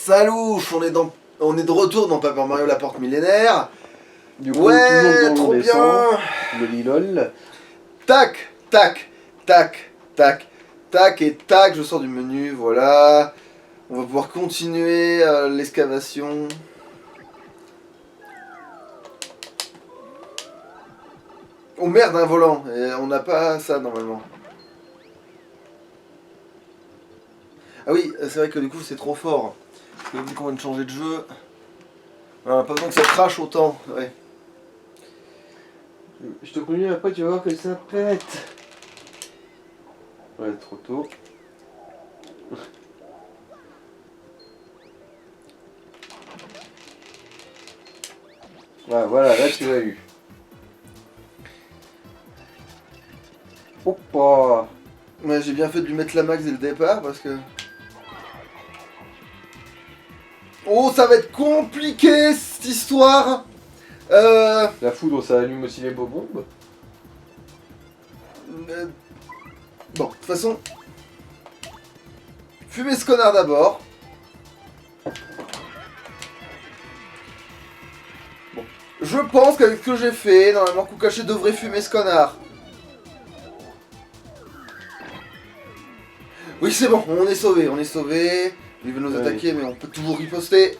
Salouche, on est de retour dans Paper Mario la porte millénaire. Du coup, Ouais, toujours dans trop le bien. Le lilol. Tac, tac, tac, tac, tac et tac, je sors du menu, voilà. On va pouvoir continuer l'excavation. Oh merde, un volant, et on n'a pas ça normalement. Ah oui, c'est vrai que du coup c'est trop fort. Parce que vu qu'on vient de changer de jeu, pas besoin que ça crache autant. Ouais. Je te préviens, après tu vas voir que ça pète. Ouais, trop tôt. Ah, voilà, là tu l'as eu. Hoppa. Ouais, j'ai bien fait de lui mettre la max dès le départ parce que... Oh, ça va être compliqué cette histoire. La foudre, ça allume aussi les beaux bombes. Bon, de toute façon... Fumez ce connard d'abord. Bon. Je pense qu'avec ce que j'ai fait, normalement Koukaché devrait fumer ce connard. Oui, c'est bon, on est sauvé, on est sauvé. Il veut nous Oui. attaquer, mais on peut toujours riposter.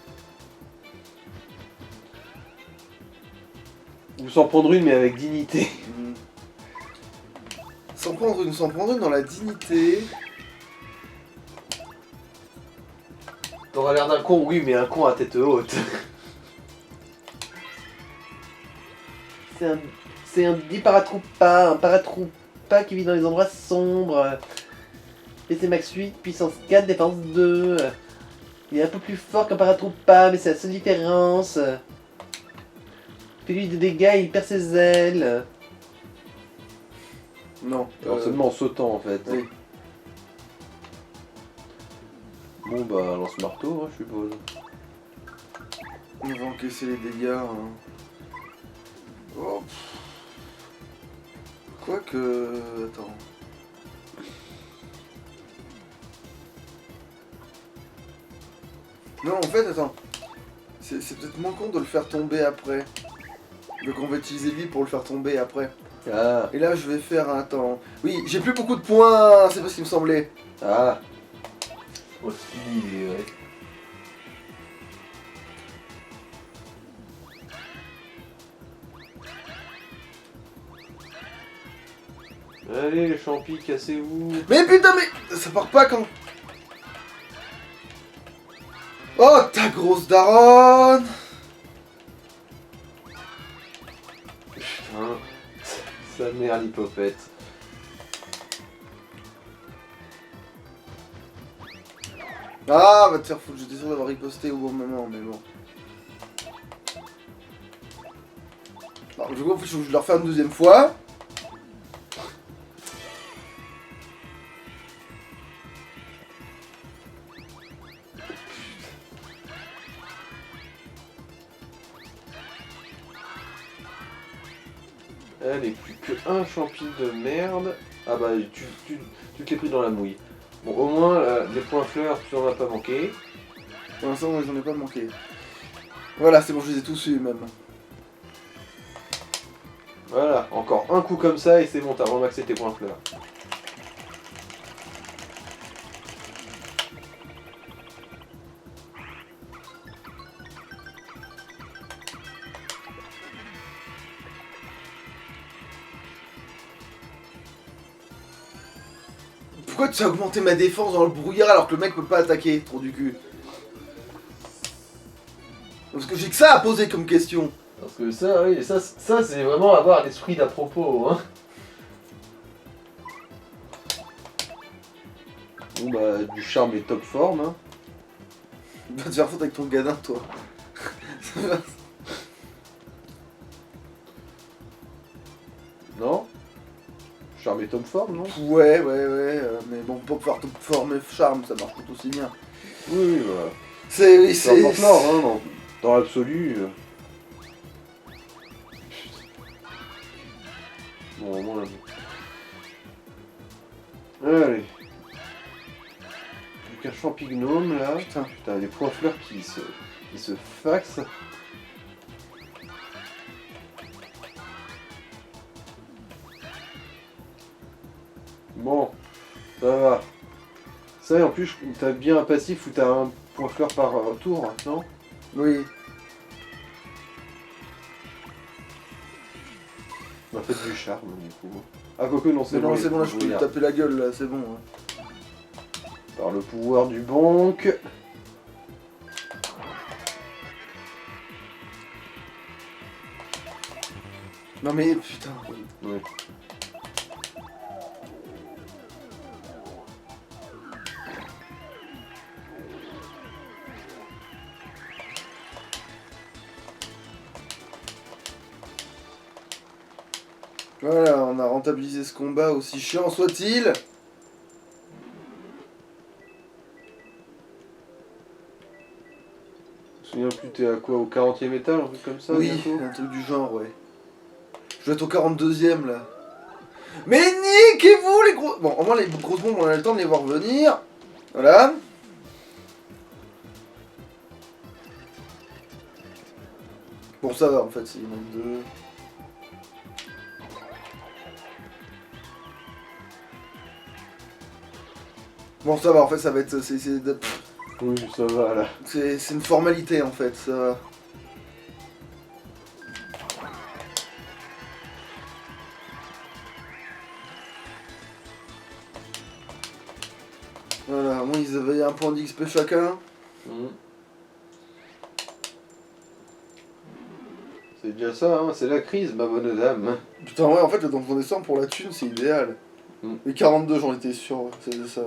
Ou s'en prendre une, mais avec dignité. S'en prendre une dans la dignité. T'auras l'air d'un con, oui, mais un con à tête haute. C'est un dit paratroopa, un paratroopa qui vit dans les endroits sombres. PC Max 8, puissance 4, défense 2. Il est un peu plus fort qu'un paratroopa, mais c'est la seule différence. Fait-lui des dégâts, il perd ses ailes. Non. Alors seulement en sautant en fait. Oui. Bon bah lance marteau, hein, je suppose. On va encaisser les dégâts. Hein. Oh. Quoique... Attends. Non, en fait, attends. C'est peut-être moins con de le faire tomber après. Donc on va utiliser lui pour le faire tomber après. Ah, Et là, je vais faire un... Attends. Oui, j'ai plus beaucoup de points, c'est pas ce qui me semblait. ah. Aussi, ouais. Allez les champis, cassez-vous. Mais putain, mais... Ça part pas quand... Oh, ta grosse daronne. Putain, sa mère l'hypopète. Ah, va te faire foutre, j'étais sûr d'avoir riposté au bon moment, mais bon. Non, je vois, je le refais une deuxième fois. Allez, plus qu'un champi de merde. Ah bah tu te l'es pris dans la mouille. Bon au moins les points fleurs tu en as pas manqué. Pour l'instant, moi, j'en ai pas manqué. Voilà, c'est bon, je les ai tous eus, même. Voilà, encore un coup comme ça et c'est bon, t'as remaxé tes points fleurs. Pourquoi tu as augmenté ma défense dans le brouillard alors que le mec peut pas attaquer? Trop du cul. Parce que j'ai que ça à poser comme question. Parce que ça, oui, ça c'est vraiment avoir l'esprit d'à propos, hein. Bon bah, du charme et top forme, hein. Va te faire foutre avec ton gadin, toi. Non? Charme et top forme, non? Ouais, mais bon, pour pouvoir te former charme, ça marche tout aussi bien. Oui, oui, voilà. C'est... C'est important, hein, dans l'absolu. Bon, au moins... Allez. Plus qu'un champignome là. Putain. Putain, les points fleurs qui se faxent. Bon, ça va. Ça et en plus, t'as bien un passif où t'as un point fleur par tour, non? Oui. On a fait du charme du coup. Ah quoique non c'est Mais bon. non, c'est bon, là, je peux lui taper la gueule, là, c'est bon. Hein. Par le pouvoir du banque. Non mais, putain. Ouais. Voilà, on a rentabilisé ce combat, aussi chiant soit-il. Je me souviens plus, t'es à quoi, au 40e étage, un truc comme ça? Oui, bientôt un truc du genre, ouais. Je vais être au 42e là. Mais niquez-vous les gros... Bon, au moins les grosses bombes, on a le temps de les voir venir. Voilà. Bon, ça va en fait, c'est une deux. Bon, ça va, en fait, ça va être... Oui, ça va là. C'est une formalité en fait, ça va. Voilà, au moins ils avaient un point d'XP chacun. C'est déjà ça, hein, c'est la crise, ma bonne dame. Putain, ouais, en fait, le donjon des Cendres pour la thune, c'est idéal. Les 42, j'en étais sûr, c'est ça.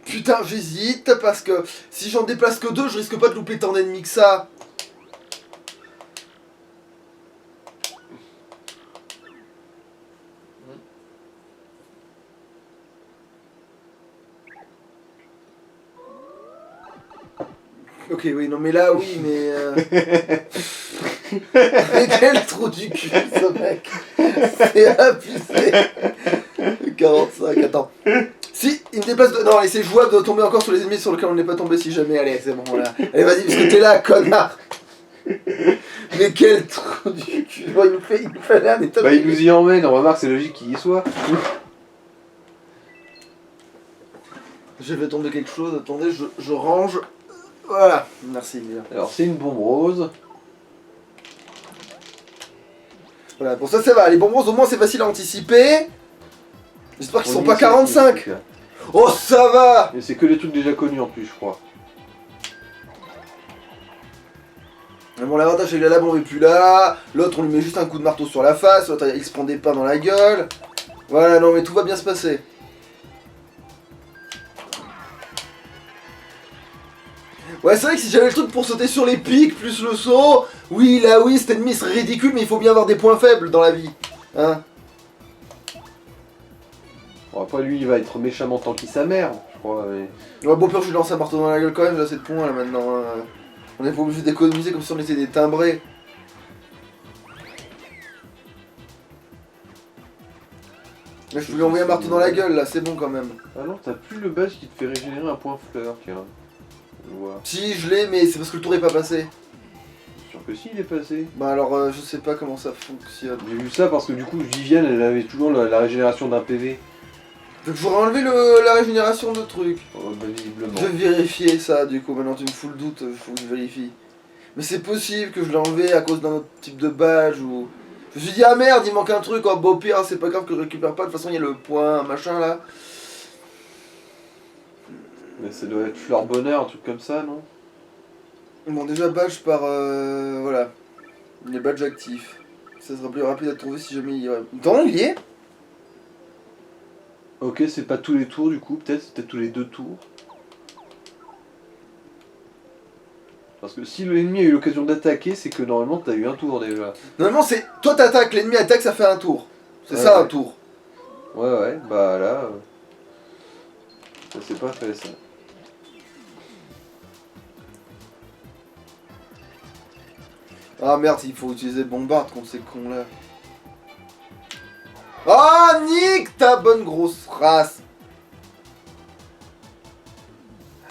Putain, j'hésite parce que si j'en déplace que deux, je risque pas de louper tant d'ennemis que ça. Ok, oui, non, mais là, oui, mais. Mais quel trou du cul, ce mec. C'est abusé. 45, attends. Si, il me déplace de... Non, allez, c'est jouable de tomber encore sur les ennemis sur lesquels on n'est pas tombé si jamais. Allez, c'est bon, voilà. Allez, vas-y, parce que t'es là, connard. Mais quel trou du cul. Bon, il nous fait un état... Bah, il nous y emmène, on remarque, c'est logique qu'il y soit. Je vais tomber quelque chose, attendez, je range. Voilà, merci. Bien. Alors, c'est une bombe rose. Voilà, pour ça, ça va. Les bonbons, au moins, c'est facile à anticiper. J'espère qu'ils sont pas 45. Oh, ça va. Mais c'est que les trucs déjà connus en plus, je crois. Mais bon, l'avantage, c'est que la bombe est plus là. L'autre, on lui met juste un coup de marteau sur la face. L'autre, il se prend des pains dans la gueule. Voilà, non, mais tout va bien se passer. Ouais, c'est vrai que si j'avais le truc pour sauter sur les pics, plus le saut, oui, là, oui, cet ennemi serait ridicule, mais il faut bien avoir des points faibles dans la vie. Hein? Bon, après, lui, il va être méchamment tanky sa mère, je crois. Mais... Ouais, bon, peur, je lui lance un marteau dans la gueule quand même, j'ai assez de points là maintenant. Hein. On est pas obligé d'économiser comme si on était des timbrés. Là, je lui ai envoyé un marteau dans la gueule là, c'est bon quand même. Ah non, t'as plus le badge qui te fait régénérer un point fleur, tiens. Je vois. Si, je l'ai, mais c'est parce que le tour est pas passé. Sûr que si, il est passé. Bah alors, je sais pas comment ça fonctionne. J'ai vu ça parce que du coup, Viviane, elle avait toujours la régénération d'un PV. Donc je voudrais enlever la régénération de trucs. Oh, bah, visiblement. Je vais vérifier ça du coup, maintenant tu me fous le doute, faut que je vérifie. Mais c'est possible que je l'ai enlevé à cause d'un autre type de badge ou... Je me suis dit, ah merde, il manque un truc, oh bah au pire, c'est pas grave que je récupère pas, de toute façon il y a le point, machin là. Mais ça doit être fleur bonheur, un truc comme ça, non? Bon, déjà badge par... voilà. Les badges actifs. Ça sera plus rapide à trouver si jamais il y aurait... Attends, il y est? Ok, c'est pas tous les tours du coup, peut-être tous les 2 tours. Parce que si l'ennemi a eu l'occasion d'attaquer, c'est que normalement t'as eu un tour déjà. Normalement c'est... Toi t'attaques, l'ennemi attaque, ça fait un tour. C'est Ouais, ça ouais. un tour. Ouais, bah là... ça c'est pas fait ça. Ah merde, il faut utiliser bombarde contre ces cons là. Oh, nique ta bonne grosse race.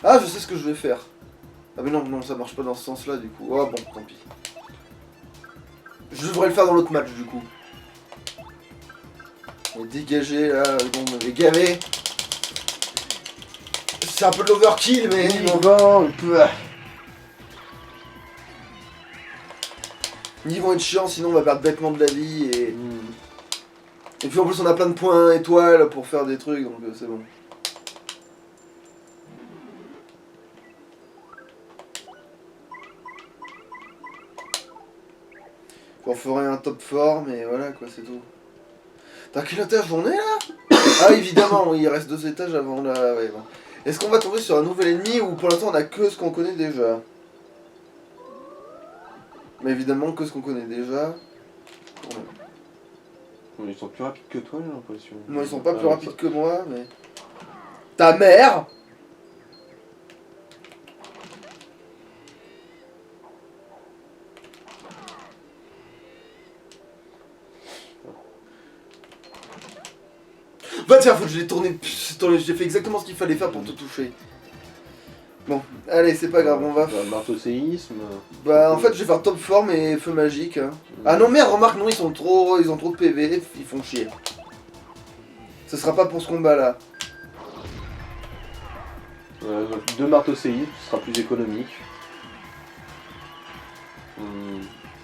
Ah, je sais ce que je vais faire. Ah mais non, non, ça marche pas dans ce sens-là, du coup. Oh bon, tant pis. Je devrais le faire dans l'autre match, du coup. On va dégager, là, bon, on m'avait gavé. C'est un peu de l'overkill, mais bon. Ils vont être chiants, sinon on va perdre bêtement de la vie et... Et puis en plus on a plein de points étoiles pour faire des trucs, donc c'est bon. On ferait un top fort, mais voilà quoi, c'est tout. T'as quel étage on est là? Ah évidemment, oui, il reste 2 étages avant là, ouais, bon. Est-ce qu'on va tomber sur un nouvel ennemi ou pour l'instant on a que ce qu'on connaît déjà? Mais évidemment que ce qu'on connaît déjà. Ouais. Ils sont plus rapides que toi, j'ai l'impression. Non, ils sont pas plus rapides que moi, mais... Ta mère! Bah tiens, faut que je l'ai tourné, j'ai fait exactement ce qu'il fallait faire pour te toucher. Bon, allez, c'est pas grave, on va... Marteau séisme... Bah en fait, je vais faire top forme et feu magique. Hein. Ah non merde, remarque, non, ils ont trop de PV, ils font chier. Ce sera pas pour ce combat là. 2 marteaux séisme, ce sera plus économique.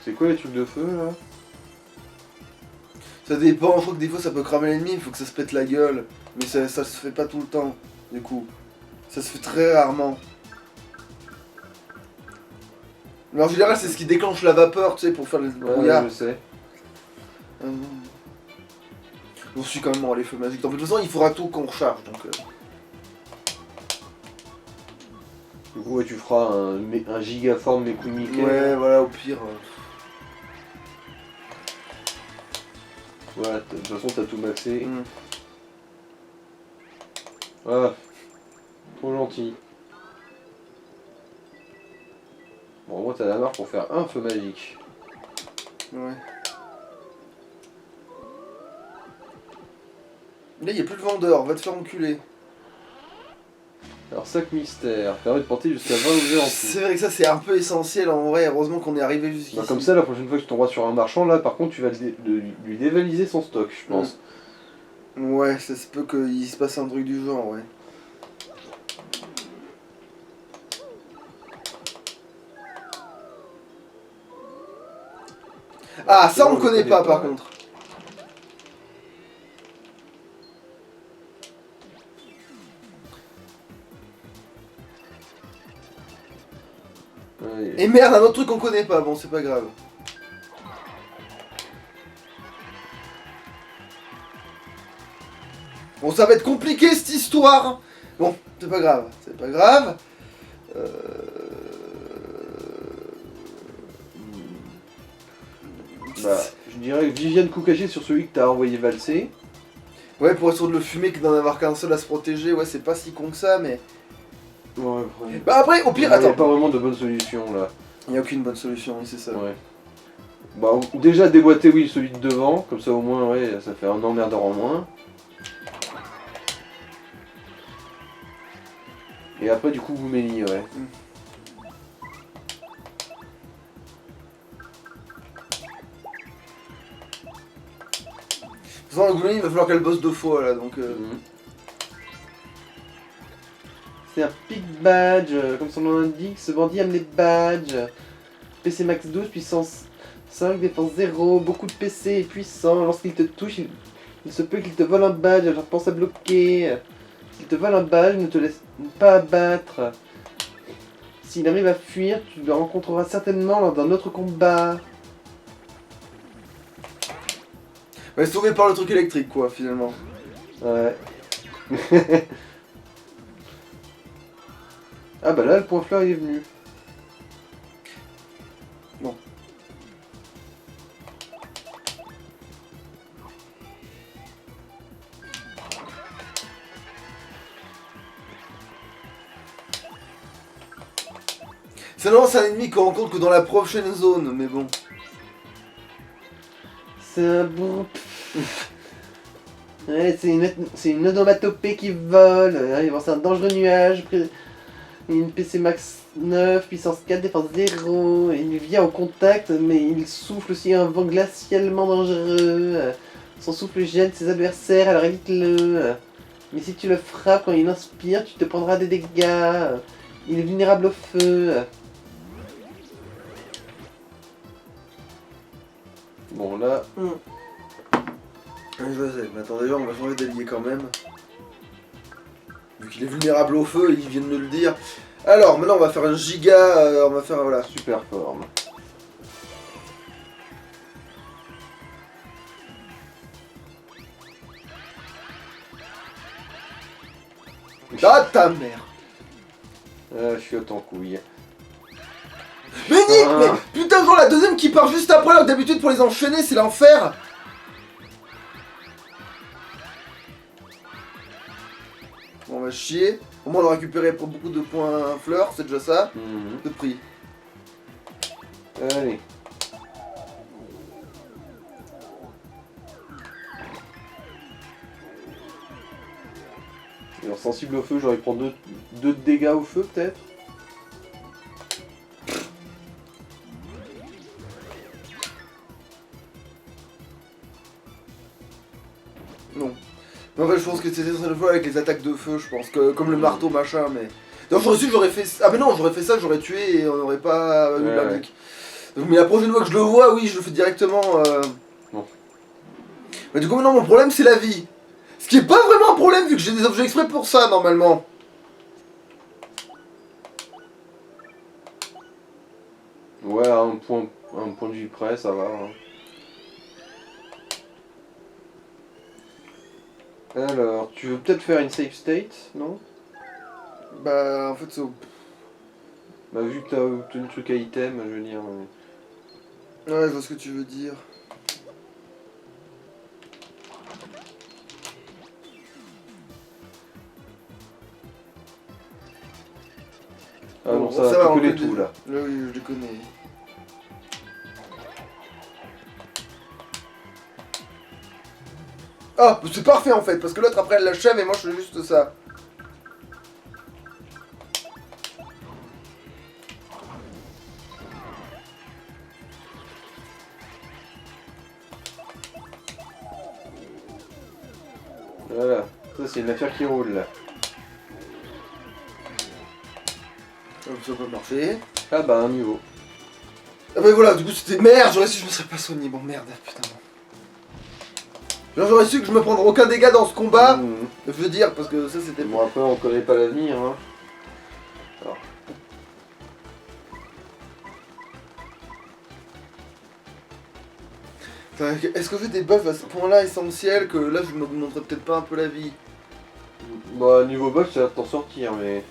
C'est quoi les trucs de feu là? Ça dépend, je crois que des fois ça peut cramer l'ennemi, il faut que ça se pète la gueule. Mais ça se fait pas tout le temps, du coup. Ça se fait très rarement. Mais en général, c'est ce qui déclenche la vapeur, tu sais, pour faire le brouillard. Ouais, je sais. On suit quand même les feux magiques. De toute façon, il faudra tout qu'on recharge, donc... Du coup, ouais, tu feras un gigaforme Mekuni Mickey. Ouais, voilà, au pire... Voilà, de toute façon, t'as tout maxé. Ah, trop gentil. Bon, moi, t'as la marque pour faire un feu magique. Ouais. Là, il n'y a plus de vendeur, va te faire enculer. Alors, sac mystère, permet de porter jusqu'à 20 objets en tout. C'est vrai que ça, c'est un peu essentiel en vrai, heureusement qu'on est arrivé jusqu'ici. Bah, comme ça, la prochaine fois que tu tomberas sur un marchand, là, par contre, tu vas lui dévaliser son stock, je pense. Ouais, ça se peut qu'il se passe un truc du genre, ouais. Ah, ça, on le connaît pas, par contre. Ouais. Et merde, un autre truc qu'on connaît pas, bon, c'est pas grave. Bon, ça va être compliqué cette histoire. Bon, c'est pas grave, c'est pas grave. Bah, je dirais que Viviane Koukaché sur celui que t'as envoyé valser. Ouais, pour être sûr de le fumer, que d'en avoir qu'un seul à se protéger, ouais, c'est pas si con que ça, mais... Ouais, Bah après, au pire, il n'y attends. a pas vraiment de bonne solution, là. Il n'y a aucune bonne solution, oui, c'est ça. Ouais. Bah, déjà déboîter, oui, celui de devant, comme ça au moins, ouais, ça fait un emmerdeur en moins. Et après, du coup, vous mêlez, ouais. De toute façon, le Goulet, il va falloir qu'elle bosse 2 fois, là, donc... C'est un pick badge, comme son nom l'indique, ce bandit aime les badges. PC max 12, puissance 5, défense 0, beaucoup de PC est puissant. Lorsqu'il te touche, il se peut qu'il te vole un badge, alors pense à bloquer. S'il te vole un badge, ne te laisse pas abattre. S'il arrive à fuir, tu le rencontreras certainement lors d'un autre combat. Ouais, sauvé par le truc électrique, quoi, finalement. Ouais. Ah bah là, le point fleur il est venu. Bon. C'est un ennemi qu'on rencontre que dans la prochaine zone, mais bon. C'est un bon... Ouais, c'est une onomatopée qui vole. C'est un dangereux nuage. Une PC max 9, puissance 4, défense 0. Il vient au contact, mais il souffle aussi un vent glacialement dangereux. Son souffle gêne ses adversaires, alors évite-le. Mais si tu le frappes quand il inspire, tu te prendras des dégâts. Il est vulnérable au feu. Bon là... Je sais, mais attends, déjà on va changer d'allié quand même. Vu qu'il est vulnérable au feu, ils viennent de le dire. Alors, maintenant on va faire un giga, on va faire, voilà. Super forme. Ah ta mère. Je suis en couille. Mais Nick, mais putain, genre la deuxième qui part juste après, là d'habitude pour les enchaîner, c'est l'enfer. Bon, on va chier. Au moins on a récupéré pour beaucoup de points fleurs, c'est déjà ça. De prix. Allez. Alors sensible au feu, j'aurais prendre 2 dégâts au feu peut-être. Non. Mais en fait, je pense que c'était ça le fois avec les attaques de feu, je pense que comme le marteau machin, mais. Donc j'aurais su, j'aurais fait. Ah, mais non, j'aurais fait ça, j'aurais tué et on n'aurait pas eu la musique. Donc, mais la prochaine fois que je le vois, oui, je le fais directement. Bon. Mais du coup, maintenant, mon problème, c'est la vie. Ce qui est pas vraiment un problème vu que j'ai des objets exprès pour ça, normalement. Ouais, à un point de vue près, ça va. Hein. Alors, tu veux peut-être faire une save state, non? Bah, en fait, c'est. Bah, vu que t'as obtenu le truc à item, je veux dire. Ouais, je vois ce que tu veux dire. Ah Bon, non, ça ça va, va, on tu connais connaît. tout là. Là, oui, je les connais. Ah, c'est parfait en fait, parce que l'autre après elle l'achève et moi je fais juste ça. Voilà, ça c'est une affaire qui roule là. Ça peut marcher. Ah bah un niveau. Ah bah voilà, du coup c'était merde, j'aurais su que je me serais pas soigné. Bon merde, putain. Genre j'aurais su que je me prendrais aucun dégât dans ce combat. Je veux dire, parce que ça c'était... Bon après on connaît pas l'avenir hein. Alors. Est-ce que j'ai des buffs à ce point-là essentiels que là je me montrerais peut-être pas un peu la vie? Bah niveau buff ça va t'en sortir mais...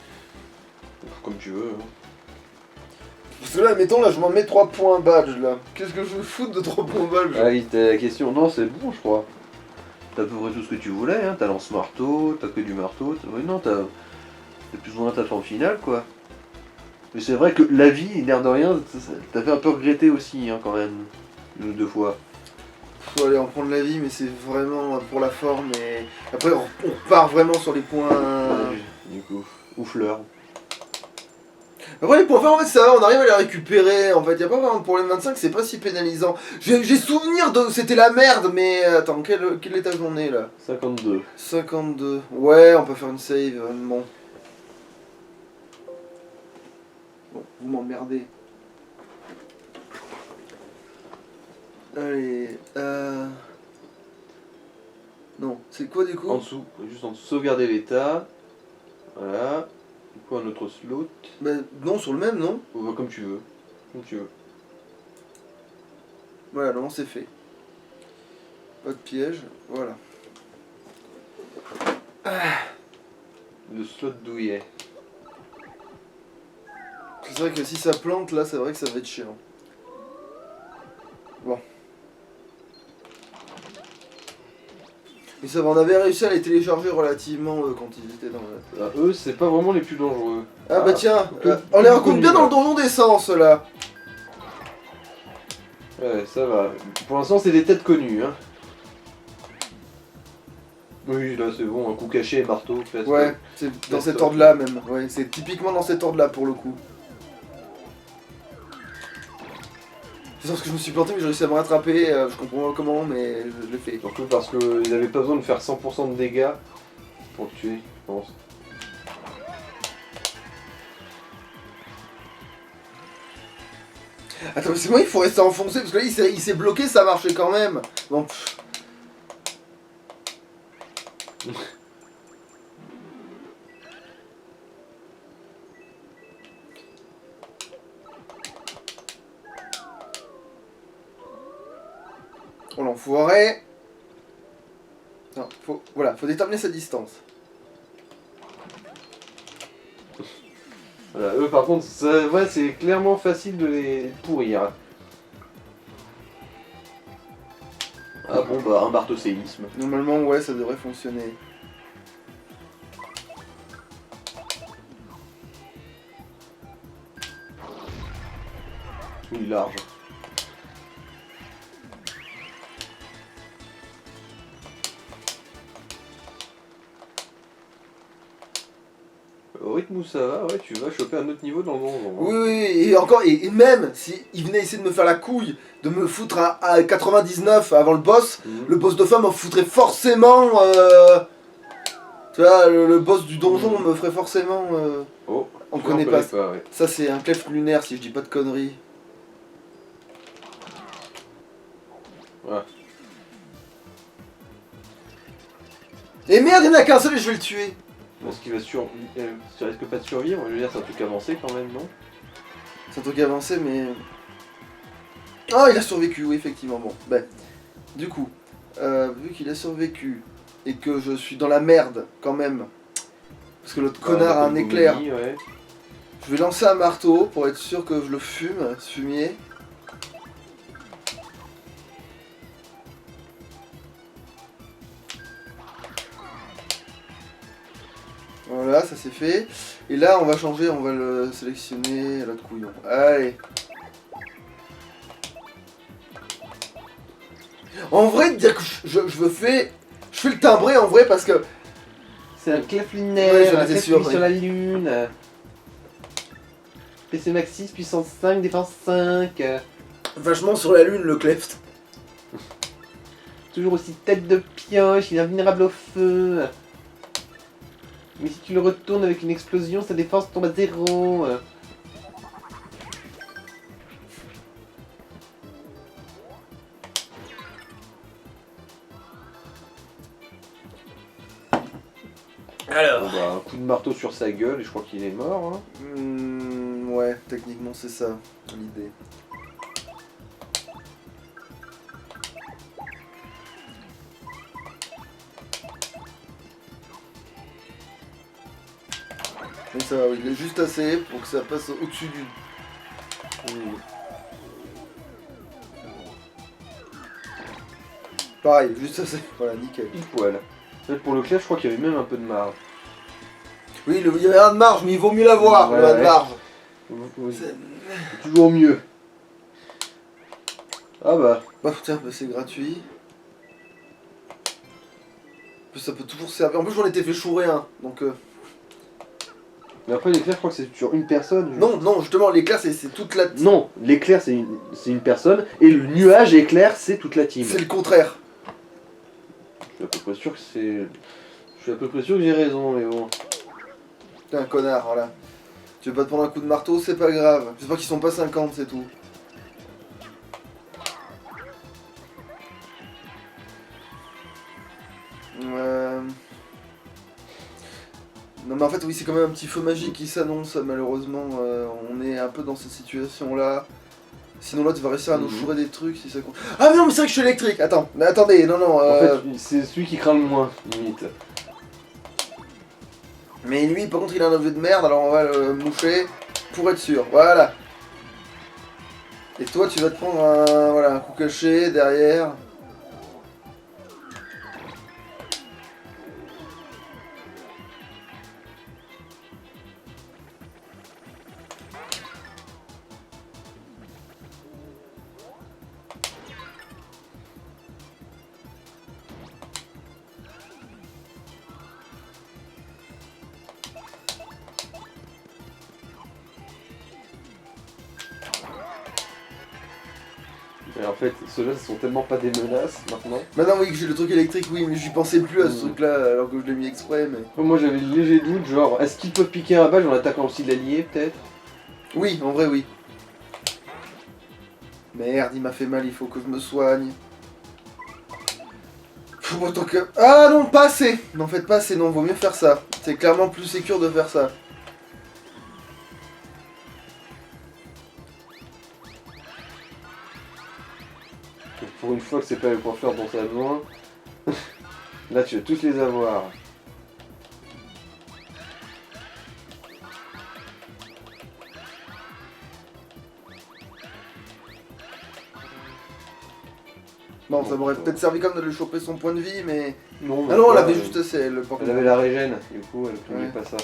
Comme tu veux. Hein. Parce que là, mettons, là je m'en mets 3 points badge là. Qu'est-ce que je veux foutre de 3 points badge? Ah oui, t'as la question. Non c'est bon je crois. T'as à peu près tout ce que tu voulais, hein. T'as lance-marteau, t'as que du marteau. Oui non, t'as plus ou moins ta forme finale quoi. Mais c'est vrai que la vie, l'air de rien, t'as fait un peu regretter aussi hein, quand même. 1 ou 2 fois. Faut aller en prendre la vie, mais c'est vraiment pour la forme et... Après on repart vraiment sur les points... Du coup, ou fleurs. Après les points forts en fait ça va, on arrive à les récupérer en fait, y a pas vraiment de problème 25, c'est pas si pénalisant. J'ai souvenir de... c'était la merde, mais attends, quel étage on est là? 52. 52, ouais on peut faire une save, bon. Bon, vous m'emmerdez. Allez, non, c'est quoi du coup? En dessous, juste en dessous, sauvegarder l'état. Voilà. Du coup, un autre slot. Bah non, sur le même, non? Ou comme tu veux. Comme tu veux. Voilà, non, c'est fait. Pas de piège, voilà. Le slot douillet. C'est vrai que si ça plante là, c'est vrai que ça va être chiant. Bon. Mais ça va, on avait réussi à les télécharger relativement quand ils étaient dans la... Eux, c'est pas vraiment les plus dangereux. Ah bah tiens, que- on les que rencontre bien connu, dans le donjon d'essence là. Ouais, ça va. Pour l'instant, c'est des têtes connues. Hein. Oui, là c'est bon, un coup caché, marteau, fesse. Ouais, c'est dans cet ordre-là même. Ouais, c'est typiquement dans cet ordre-là pour le coup. C'est parce que je me suis planté, mais j'ai réussi à me rattraper. Je comprends pas comment, mais je l'ai fait. Surtout parce qu'ils avaient pas besoin de faire 100% de dégâts pour le tuer, je pense. Attends, mais c'est moi, il faut rester enfoncé parce que là, il s'est bloqué, ça marchait quand même. Bon, pff. Oh l'enfoiré. Non, faut déterminer sa distance. Voilà, eux par contre, ouais, c'est clairement facile de les pourrir. Ah bon, bah un marteau séisme. Normalement, ouais, ça devrait fonctionner. Oui, large. Au rythme où ça va, ouais, tu vas choper un autre niveau dans le donjon. Hein. Oui, et encore, et même si il venait essayer de me faire la couille, de me foutre à 99 avant le boss de fin me foutrait forcément. Tu vois, le boss du donjon me ferait forcément. Oh, on connaît pas. Ouais. Ça, c'est un clef lunaire si je dis pas de conneries. Ouais. Et merde, il n'y en a qu'un seul et je vais le tuer. Est-ce qu'il va ça risque pas de survivre? Je veux dire, c'est un truc avancé quand même, non? C'est un truc avancé, mais. Ah, il a survécu, oui, effectivement. Bon, ben. Du coup, vu qu'il a survécu et que je suis dans la merde quand même, parce que l'autre connard a un éclair, ouais. je vais lancer un marteau pour être sûr que je le fume, ce fumier. Voilà, ça c'est fait. Et là, on va changer, on va le sélectionner, l'autre couillon. Allez. En vrai, de dire que je fais le timbré en vrai parce que. C'est un clef lunaire, Ouais, j'en un étais clef sûr, mis sur la lune. PC Max 6, puissance 5, défense 5. Vachement sur la lune le cleft. Toujours aussi tête de pioche, il est invulnérable au feu. Mais si tu le retournes avec une explosion, sa défense tombe à 0. Alors. Bon bah, un coup de marteau sur sa gueule et je crois qu'il est mort. Hein. Ouais, techniquement c'est ça l'idée. Mais ça va, oui, il est juste assez pour que ça passe au-dessus du. Pareil, juste assez. Voilà, nickel. Pile poil. Pour le clef, je crois qu'il y avait même un peu de marge. Oui, il y avait un de marge, mais il vaut mieux l'avoir, Ouais, le un de marge. Oui. Toujours mieux. Ah bah. Bah putain, bah, c'est gratuit. En plus, ça peut toujours servir. En plus, j'en étais fait chourer un, donc. Mais après, l'éclair, je crois que c'est sur une personne. Non, non, justement, l'éclair, c'est toute la. Non, l'éclair, c'est une personne, et le nuage éclair, c'est toute la team. C'est le contraire. Je suis à peu près sûr que c'est. Je suis à peu près sûr que j'ai raison, mais bon. T'es un connard, voilà. Tu veux pas te prendre un coup de marteau, c'est pas grave. J'espère qu'ils sont pas 50, c'est tout. Non mais en fait oui c'est quand même un petit feu magique qui s'annonce malheureusement on est un peu dans cette situation là. Sinon l'autre va réussir à nous chourer des trucs si ça compte. Ah mais non mais c'est vrai que je suis électrique. Attends, mais attendez, non non. En fait c'est celui qui craint le moins, limite. Mais lui par contre il a un objet de merde alors on va le moucher pour être sûr. Voilà. Et toi tu vas te prendre un coup caché derrière. Et en fait, ceux-là, ce sont tellement pas des menaces maintenant. Maintenant, oui, que j'ai le truc électrique, oui, mais j'y pensais plus à ce truc-là alors que je l'ai mis exprès, mais. Moi, j'avais le léger doute, genre, est-ce qu'ils peuvent piquer un badge en attaquant aussi l'allié, peut-être? Oui, en vrai, oui. Merde, il m'a fait mal, il faut que je me soigne. Pff, autant que... Ah non, pas assez. N'en faites pas assez, non, vaut mieux faire ça. C'est clairement plus sécure de faire ça. Donc, pour une fois que c'est pas le coiffeur dont t'as besoin, là, tu vas tous les avoir. Bon, ça m'aurait peut-être servi comme de lui choper son point de vie, mais... Non, Ah non, elle pas, avait juste assez, le Elle avait la régène, du coup, elle plaignait Ouais. pas ça.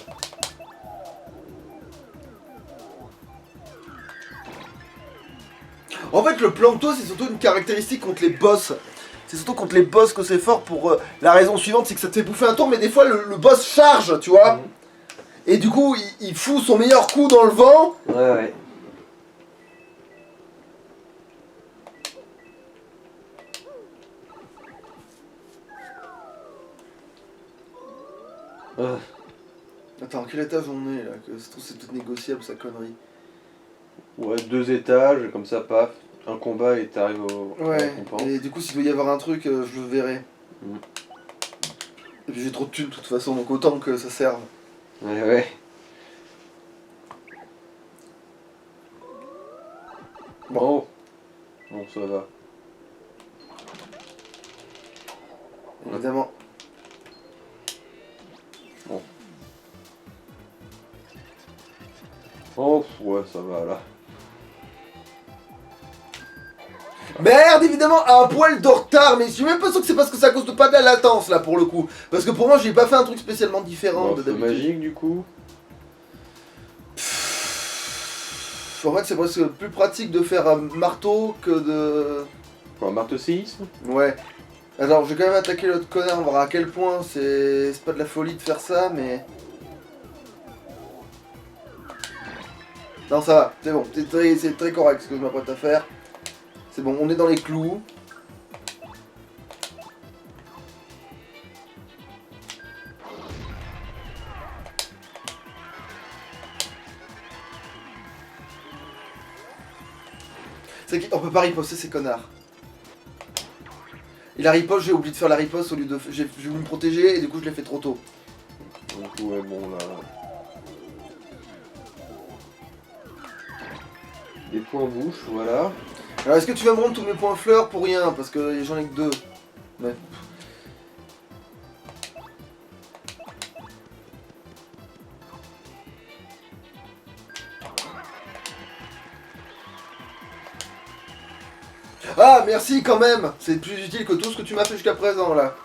En fait, le plancton, c'est surtout une caractéristique contre les boss. C'est surtout contre les boss que c'est fort pour la raison suivante, c'est que ça te fait bouffer un tour, mais des fois le boss charge, tu vois. Et du coup, il fout son meilleur coup dans le vent. Ouais. Attends, quel étage on est là? Que c'est tout négociable, sa connerie. Ouais, 2 étages, comme ça, paf. Un combat et t'arrives à la Ouais, récompense. et du coup, s'il doit y avoir un truc, je le verrai. Mm. Et puis j'ai trop de thunes de toute façon, donc autant que ça serve. Ouais. Bon. Bon, ça va. Évidemment. Oh, ouais, ça va là. Merde, évidemment, à un poil de retard, mais je suis même pas sûr que c'est parce que ça cause pas de la latence là pour le coup. Parce que pour moi, j'ai pas fait un truc spécialement différent Bon, de feu d'habitude. magique du coup. En fait, c'est presque plus pratique de faire un marteau que de. Quoi, un marteau séisme? Ouais. Alors, je vais quand même attaquer l'autre connard, voir à quel point c'est pas de la folie de faire ça, mais. Non, ça va, c'est bon, c'est très correct ce que je m'apprête à faire. C'est bon, on est dans les clous. C'est qu'on peut pas riposter ces connards. Et la riposte, j'ai oublié de faire la riposte au lieu de. J'ai voulu me protéger et du coup je l'ai fait trop tôt. Donc ouais, bon là. Des points bouche, voilà. Alors est-ce que tu vas me rendre tous mes points fleurs pour rien? Parce que j'en ai que 2. Ouais. Ah merci quand même. C'est plus utile que tout ce que tu m'as fait jusqu'à présent là.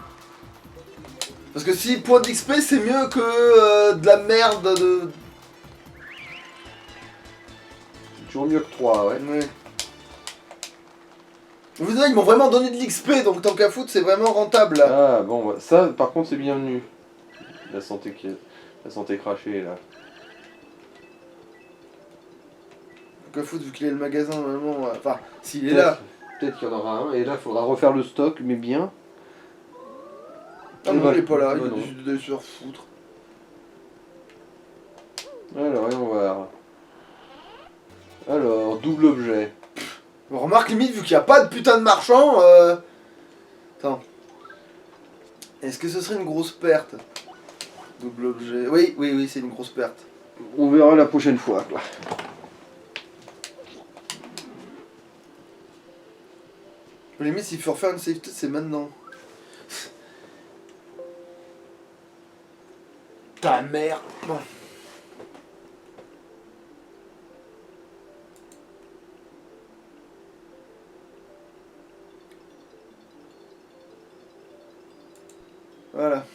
Parce que si point d'XP c'est mieux que de la merde de... C'est toujours mieux que 3, ouais. Ouais. Vous savez, ils m'ont vraiment donné de l'XP, donc tant qu'à foutre, c'est vraiment rentable là. Ah bon, ouais. Ça par contre c'est bienvenu. La santé crachée là. Tant qu'à foutre, vu qu'il est le magasin, normalement. Enfin, s'il est là. Peut-être qu'il y en aura un, et là il faudra refaire le stock, mais bien. Ah non, il est pas là, bah il non. a juste de se faire foutre. Alors, voyons voir. Alors, double objet. On remarque limite, vu qu'il n'y a pas de putain de marchand. Attends. Est-ce que ce serait une grosse perte? Double objet. Oui, c'est une grosse perte. On verra la prochaine fois, quoi. Limite, s'il faut refaire une safety, c'est maintenant. Ta mère. Bon. Voilà.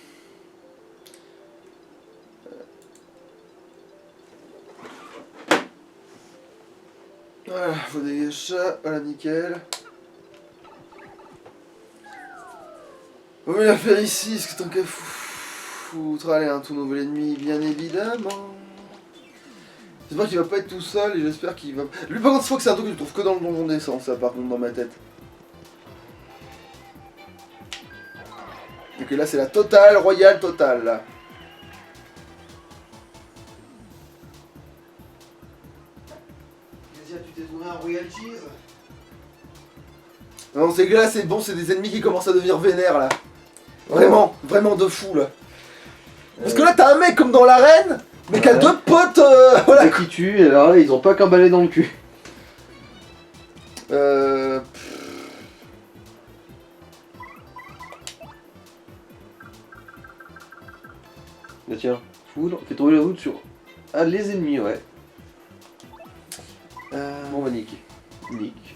Voilà, faut dégager ça. Voilà, nickel. On va la faire ici, parce que tant qu'à foutre, allez, un tout nouvel ennemi, bien évidemment. J'espère qu'il va pas être tout seul et j'espère qu'il va... Lui par contre je crois que c'est un truc que je trouve que dans le donjon d'essence ça par contre dans ma tête. Ok là c'est la totale, royale totale là. Qu'est-ce que tu t'es trouvé un Royal Cheese? Non c'est que là c'est bon, c'est des ennemis qui commencent à devenir vénères là. Vraiment, vraiment de fou là. Parce que là t'as un mec comme dans l'arène, mais qui a deux potes, voilà. Qui tue, et alors là ils ont pas qu'un balai dans le cul. Bah tiens, foudre, fait tomber la foudre sur... Ah les ennemis ouais. Bon bah nique. Nique.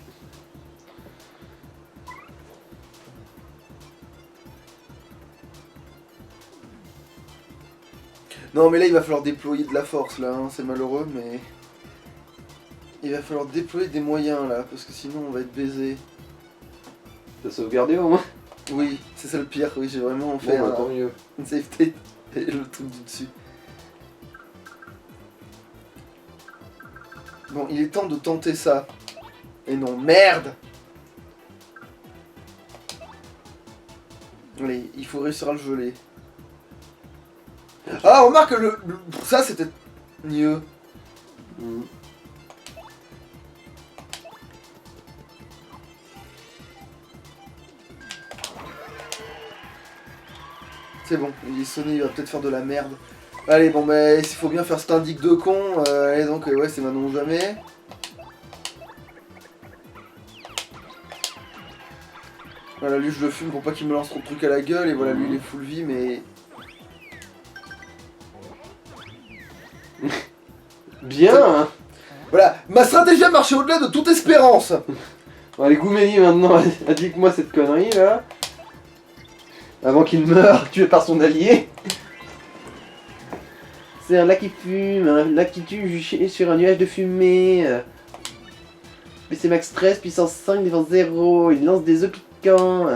Non mais là il va falloir déployer de la force là, hein. C'est malheureux mais... Il va falloir déployer des moyens là, parce que sinon on va être baisé. T'as sauvegardé au moins? Oui, c'est ça le pire, oui j'ai vraiment fait Bon bah tant mieux. une save state et le truc du dessus. Bon, il est temps de tenter ça. Et non, merde! Allez, il faut réussir à le geler. Ah, remarque que ça c'était mieux. C'est bon, il est sonné, il va peut-être faire de la merde. Allez, bon, bah, il faut bien faire cet indique de con. Allez, donc, ouais, c'est maintenant ou jamais. Voilà, lui, je le fume pour pas qu'il me lance trop de trucs à la gueule. Et voilà, lui, il est full vie, mais. Bien hein. Voilà, ma stratégie a marché au-delà de toute espérance. Bon, allez, Gouméni maintenant, indique-moi cette connerie là. Avant qu'il meure, tué par son allié. C'est un lac qui fume, un lac qui tue juché sur un nuage de fumée. PC max 13, puissance 5, défense 0. Il lance des œufs piquants.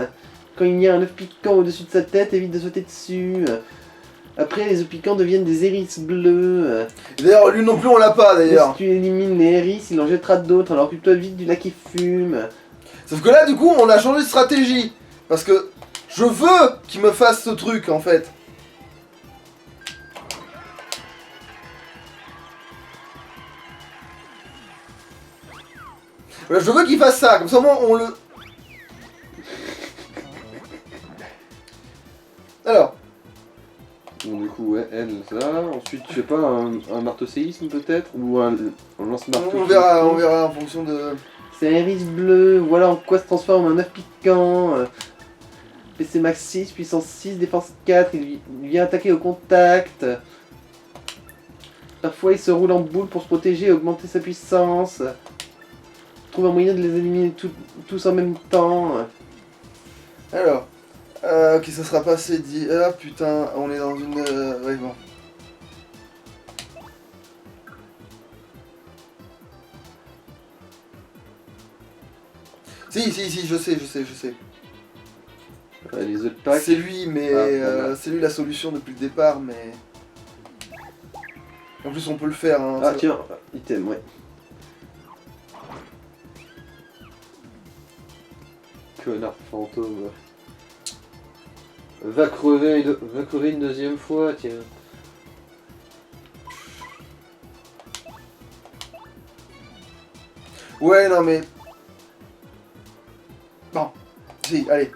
Quand il y a un œuf piquant au-dessus de sa tête, évite de sauter dessus. Après, les œufs piquants deviennent des hérissons bleus. D'ailleurs, lui non plus, on l'a pas d'ailleurs. Si tu élimines les hérissons, il en jettera d'autres. Alors occupe-toi vite du lac qui fume. Sauf que là, du coup, on a changé de stratégie. Parce que je veux qu'il me fasse ce truc en fait. Voilà, je veux qu'il fasse ça, comme ça au moins on le... Alors. Bon, du coup, ouais, elle, ça. Ensuite, je sais pas, un marteau séisme peut-être? Ou un lance-marteau? On verra en fonction de... C'est un iris bleu, voilà en quoi se transforme un œuf piquant. PC max 6, puissance 6, défense 4, il vient attaquer au contact. Parfois il se roule en boule pour se protéger et augmenter sa puissance. Trouve un moyen de les éliminer tous en même temps. Alors, ok, ça sera pas assez dit. Ah putain, on est dans une... ouais, bon. Si, je sais. Les œufs de Pâques. C'est lui, mais... c'est lui la solution depuis le départ, mais... En plus, on peut le faire, hein. Ah tiens, item, ouais. Connard fantôme. Va crever une deuxième fois, tiens. Ouais, non mais... Bon, si, allez.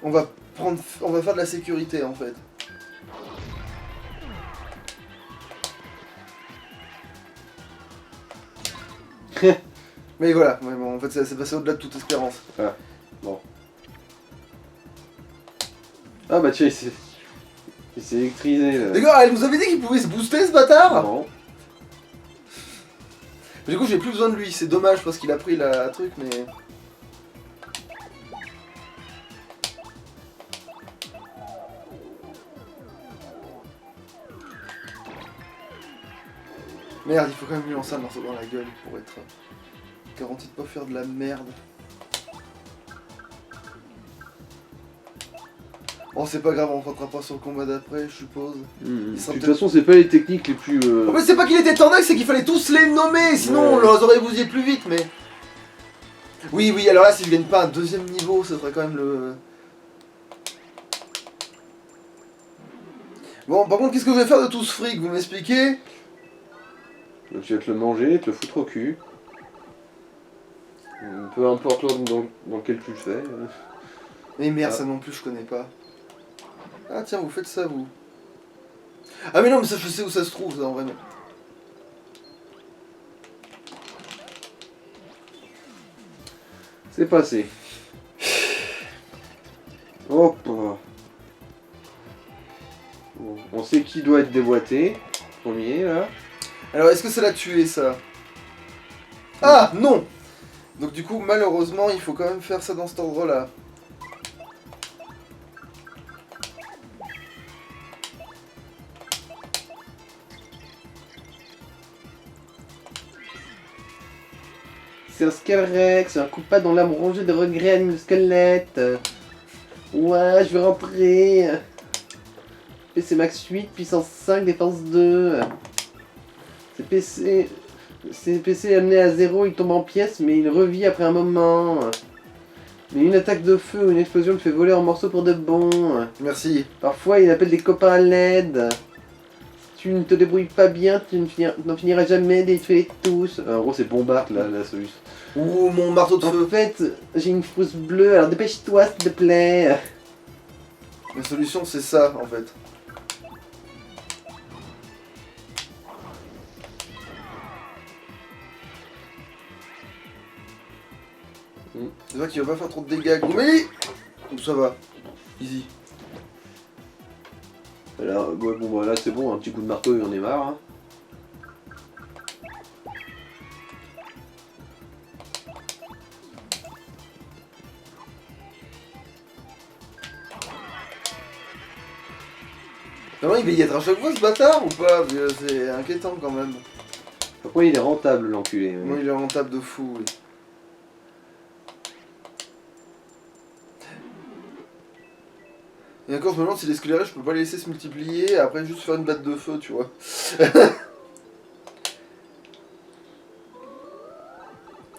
On va faire de la sécurité, en fait. Mais voilà, ouais, bon, en fait, c'est passé au-delà de toute espérance. Ah, bon. Ah bah tiens, il s'est électrisé là. Les gars, elle nous avait dit qu'il pouvait se booster, ce bâtard. Non. Du coup, j'ai plus besoin de lui, c'est dommage parce qu'il a pris la truc, mais... Merde, il faut quand même lui lancer un morceau dans la gueule pour être garanti de pas faire de la merde. Oh, c'est pas grave, on rentrera pas sur le combat d'après, je suppose. De sera toute peut-être- façon, c'est pas les techniques les plus. En fait, c'est pas qu'il était tendance, c'est qu'il fallait tous les nommer, sinon on Ouais. les aurait bousillés plus vite, mais... Oui, oui, alors là, si je gagne pas un deuxième niveau, ce serait quand même le... Bon, par contre, qu'est-ce que je vais faire de tout ce fric, vous m'expliquez? Donc, tu vas te le manger, te le foutre au cul. Peu importe l'ordre dans lequel tu le fais. Mais merde, Ah. ça non plus, je connais pas. Ah tiens, vous faites ça, vous. Ah mais non, mais ça, je sais où ça se trouve, ça, en vrai. Non. C'est passé. Hop. Bon, on sait qui doit être déboîté. Premier, là. Alors, est-ce que ça l'a tué, ça? Ah, non. Donc du coup, malheureusement, il faut quand même faire ça dans cet ordre-là. C'est un Skelrex, un coup de patte dans l'âme rongée de regret anime le squelette. Ouais, je vais rentrer. PC max 8, puissance 5, défense 2. C'est PC amené à 0, il tombe en pièces, mais il revit après un moment. Mais une attaque de feu ou une explosion le fait voler en morceaux pour de bon. Merci. Parfois, il appelle des copains à l'aide. Si tu ne te débrouilles pas bien, tu n'en finiras jamais d'étudier tous. En gros, c'est Bombard, la solution. Ouh, mon marteau de En feu. fait, j'ai une frousse bleue, alors dépêche-toi, s'il te plaît. La solution, c'est ça, en fait. C'est vrai qu'il va pas faire trop de dégâts, Gourmet. Donc ça va. Easy. Alors, ouais, bon, bah, là, c'est bon, un petit coup de marteau, il en est marre. Hein. Vraiment, il va y être à chaque fois, ce bâtard, ou pas? Parce que c'est inquiétant, quand même. Pourquoi il est rentable, l'enculé. Hein. Moi, il est rentable de fou, oui. Et encore, je me demande si les sclérés, je peux pas les laisser se multiplier et après juste faire une batte de feu, tu vois.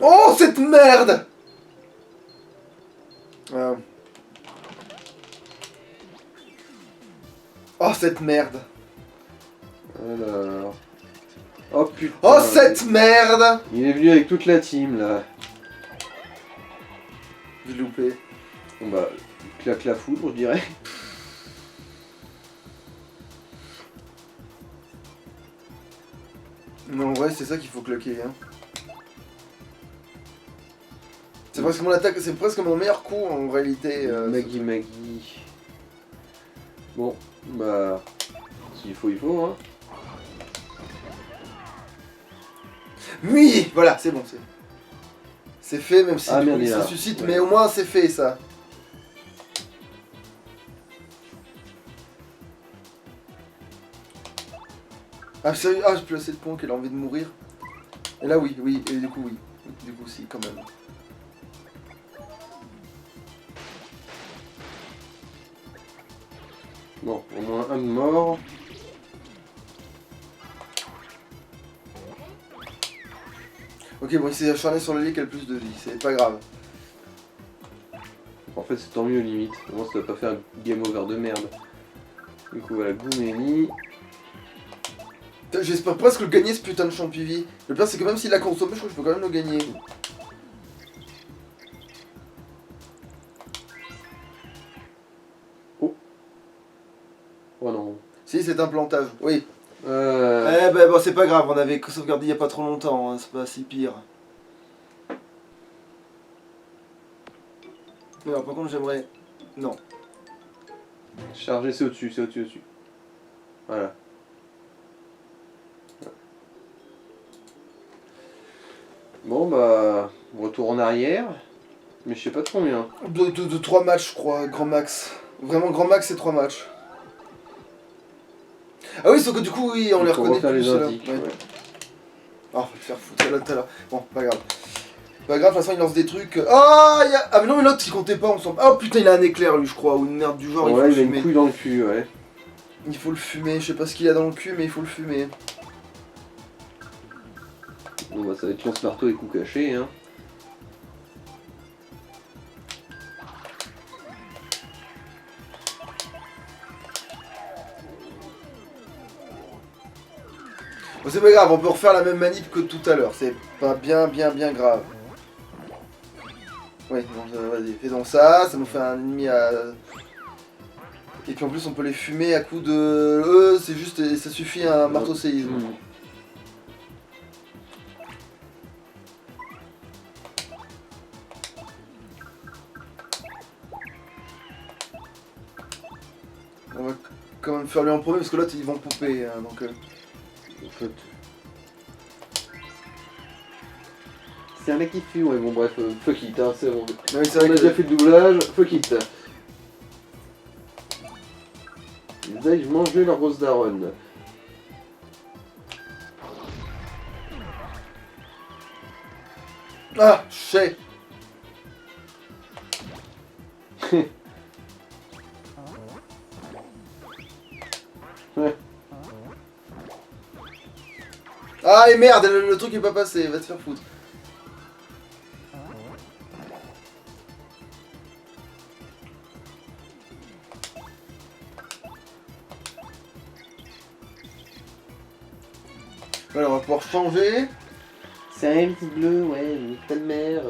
Oh, cette merde! Oh, cette merde! Alors... Oh putain. Oh, cette merde! Il est venu avec toute la team, là. J'ai loupé. Bon bah, claque la foudre, je dirais. Mais en vrai, c'est ça qu'il faut claquer, hein. C'est presque mon attaque, c'est presque mon meilleur coup en réalité. Maggie. Bon, bah... S'il faut, il faut, hein. Oui, voilà, c'est bon, c'est fait, même si Ah, du coup, merde, il il est là. ressuscite, Ouais. mais au moins c'est fait ça. Ah, sérieux, ah, j'ai plus assez de points qu'elle a envie de mourir. Et là, oui, oui, et du coup, oui. Du coup, si, quand même. Bon, au moins un de mort. Ok, bon, il s'est acharné sur l'allié qui a le plus de vie, c'est pas grave. En fait, c'est tant mieux, limite. Au moins, ça va pas faire game over de merde. Du coup, voilà, Goumeni. J'espère presque le gagner ce putain de Champivi. Le pire, c'est que même s'il l'a consommé, je crois que je peux quand même le gagner. Oh non. Si, c'est un plantage, oui. Eh Euh... ben, bon, c'est pas grave, on avait sauvegardé il y a pas trop longtemps, hein, c'est pas si pire. Mais alors, par contre, j'aimerais... Non. Charger, c'est au-dessus, c'est au-dessus, au-dessus. Voilà. Bon, bah... Retour en arrière. Mais je sais pas de combien. De 3 matchs, je crois, grand max. Vraiment, grand max, c'est 3 matchs. Ah oui, sauf que du coup, oui, on les Faut reconnaît refaire plus, les ceux-là. indices, Ouais. ouais. Ah, on va te faire foutre celle-là tout à l'heure. Bon, pas grave. Pas grave, de toute façon il lance des trucs. Ah, ah mais non, mais l'autre il comptait pas, on s'en. Oh putain, il a un éclair lui, je crois, ou une merde du genre, il faut Ouais, le il a une fumer. couille dans le cul, ouais. Il faut le fumer, je sais pas ce qu'il a dans le cul, mais il faut le fumer. Bon bah ça va être lance-marteau et coup caché, hein. Bon, c'est pas grave, on peut refaire la même manip que tout à l'heure, c'est pas bien grave. Oui, bon, vas-y, fais donc ça nous fait un ennemi à... Et puis en plus on peut les fumer à coup de... c'est juste, ça suffit à un marteau séisme. Mmh. On va quand même faire lui en premier parce que l'autre ils vont couper, hein, donc... En fait... C'est un mec qui fume, ouais bon bref, fuck it, hein, c'est bon. Non, mais c'est On a vrai déjà que... fait le doublage, fuck it. Ils aillent manger leur grosse daronne. Ah, chais. Ouais. Ah et merde, le truc est pas passé, va te faire foutre. Voilà, on va pouvoir changer. C'est un petit bleu, ouais, une telle mère.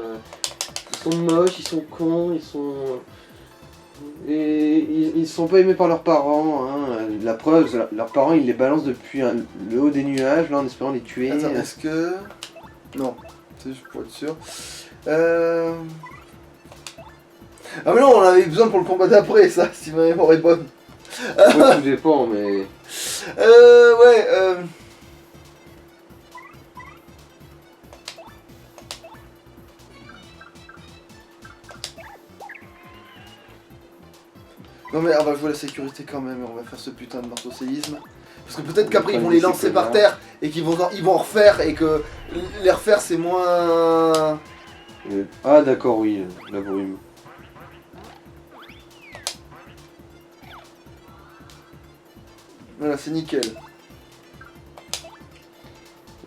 Ils sont moches, ils sont cons, ils sont... Et ils sont pas aimés par leurs parents, hein. La preuve, leurs parents ils les balancent depuis le haut des nuages, là en espérant les tuer. Attends, est-ce que... Non, c'est juste pour être sûr. Ah mais non, on avait besoin pour le combat d'après, ça, si ma mémoire est bonne. Moi tout dépend, mais... Ouais, Non mais on va jouer la sécurité quand même, on va faire ce putain de marteau séisme. Parce que peut-être qu'après ils vont les lancer par terre et qu'ils vont en refaire et que les refaire c'est moins... Ah d'accord, oui, la brume. Voilà, c'est nickel.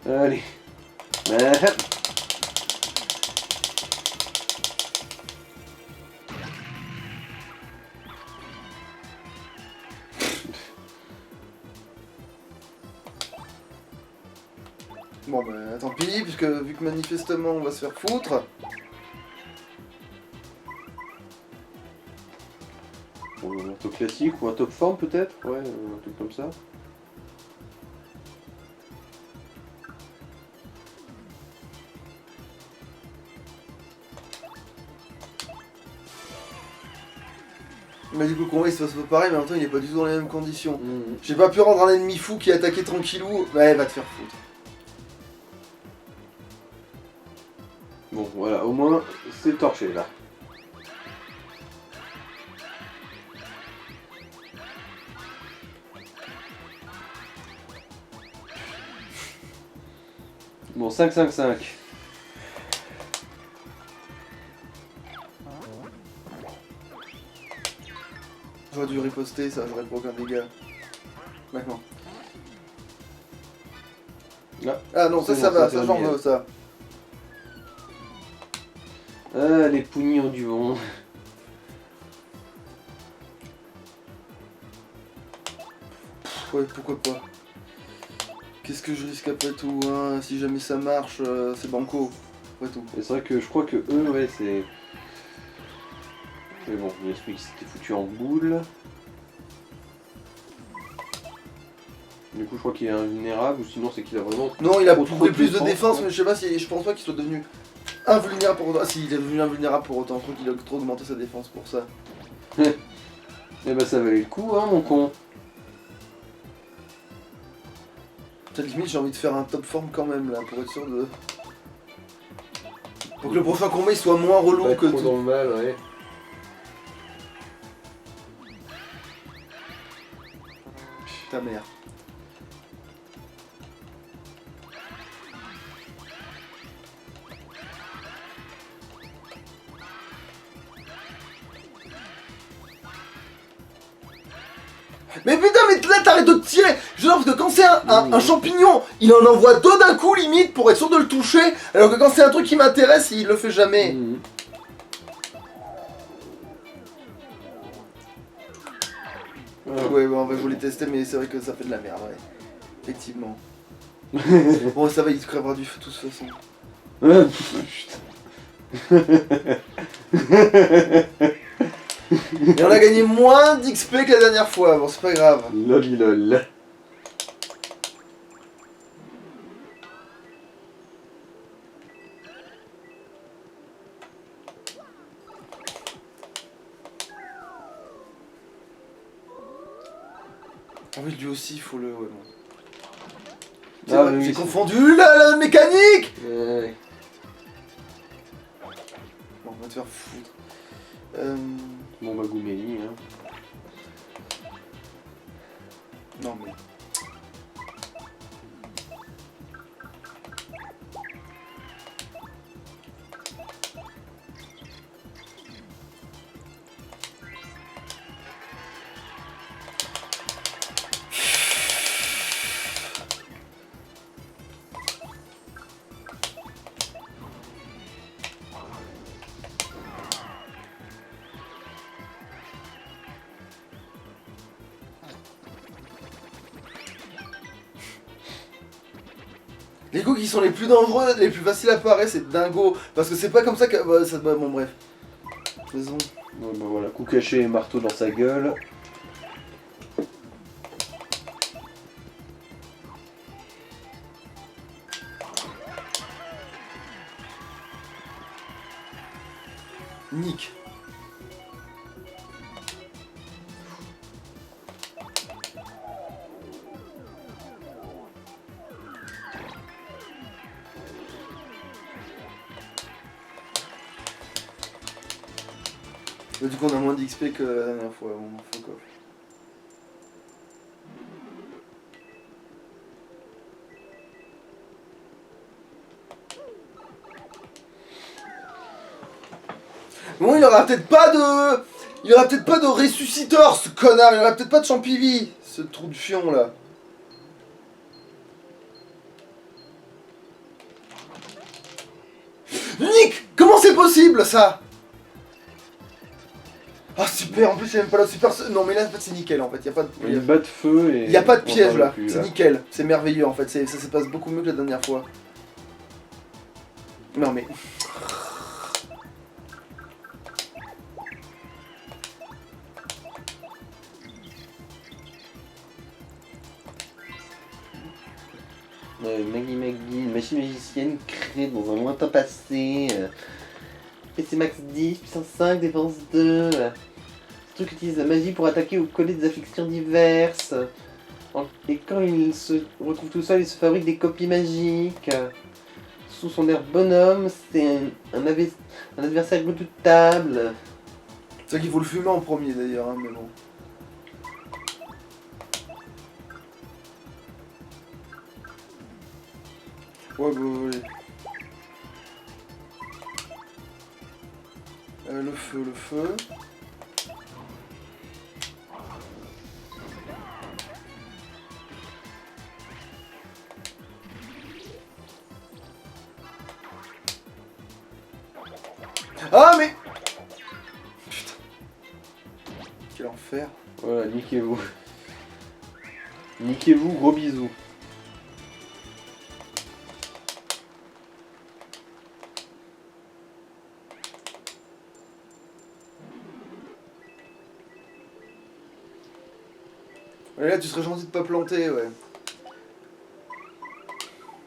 Allez. Bon bah tant pis, puisque vu que manifestement on va se faire foutre. Un top classique ou un top forme peut-être. Ouais, un truc comme ça. Mais du coup le combat il se passe pas pareil, mais en même temps il est pas du tout dans les mêmes conditions. Mmh. J'ai pas pu rendre un ennemi fou qui attaquait tranquillou. Ouais, va te faire foutre. Bon voilà, au moins c'est torché là. Bon, 5-5-5. J'aurais dû riposter, ça j'aurais pas aucun dégât. Maintenant. Ah non, ça C'est ça bon, va, ça ça fait j'en mieux. veux ça. Ah, les pougnons du vent. Ouais, pourquoi pas. Qu'est-ce que je risque après tout, hein? Si jamais ça marche, c'est banco. Après tout. Et c'est vrai que je crois que eux, ouais, c'est... Mais bon, il y a celui qui s'était foutu en boule. Du coup, je crois qu'il est invulnérable, ou sinon c'est qu'il a vraiment... Non, il a trop prouvé de plus de défense, défense, ouais. mais je sais pas si. Je pense pas qu'il soit devenu invulnérable pour autant. Ah si, il est devenu invulnérable pour autant. Je crois qu'il a trop augmenté sa défense pour ça. Eh ben ça valait le coup, hein, mon con. Peut-être limite j'ai envie de faire un top form quand même là, pour être sûr de... Pour que le prochain combat il soit moins relou Pas que trop tout. dans le mal, ouais. Ta mère. Mais putain, mais là t'arrêtes de tirer. Je veux dire, parce que quand c'est un champignon, il en envoie 2 d'un coup limite pour être sûr de le toucher. Alors que quand c'est un truc qui m'intéresse, il le fait jamais. Ouais, en vrai, je voulais tester, mais c'est vrai que ça fait de la merde, ouais. Effectivement. Bon, ça va, il crèvera du feu de toute façon. Et on a gagné moins d'XP que la dernière fois, bon, c'est pas grave. Lolilol. Ah oui, lui aussi, il faut le... Ouais, bon. Ah, Vrai, oui, j'ai confondu la mécanique. Ouais. Bon, on va te faire foutre. Bon bah Gouméli, hein. Non mais... Les coups qui sont les plus dangereux, les plus faciles à parer, c'est dingo. Parce que c'est pas comme ça que... Bah, ça... Bon, bref. Raison. Bon bah voilà, coup caché et marteau dans sa gueule. Nick. Mais du coup on a moins d'XP que la dernière fois, on fuck off. Bon, il aura peut-être pas de... Il aura peut-être pas de ressusciteur, ce connard. Il aura peut-être pas de champivi, ce trou de fion, là. Nick, comment c'est possible, ça? Ah, super, en plus, il n'y a même pas la super... Non, mais là, en fait, c'est nickel, en fait. Il y a pas de... Il bat de feu et... Il n'y a pas de piège, là. Plus, C'est nickel. C'est merveilleux, en fait. Ça se passe beaucoup mieux que la dernière fois. Non, mais... Maggie, une machine magicienne créée dans un lointain passé. PC max 10, puissance 5, défense 2. Ce truc utilise la magie pour attaquer ou coller des afflictions diverses. Et quand il se retrouve tout seul, il se fabrique des copies magiques. Sous son air bonhomme, c'est un adversaire redoutable. C'est vrai qu'il faut le fumer en premier, d'ailleurs, hein, mais bon. Ouais, bah, allez. Le feu, le feu. Ah, mais... Putain. Quel enfer. Voilà, niquez-vous. Niquez-vous, gros bisous. Et là, tu serais gentil de pas planter, ouais.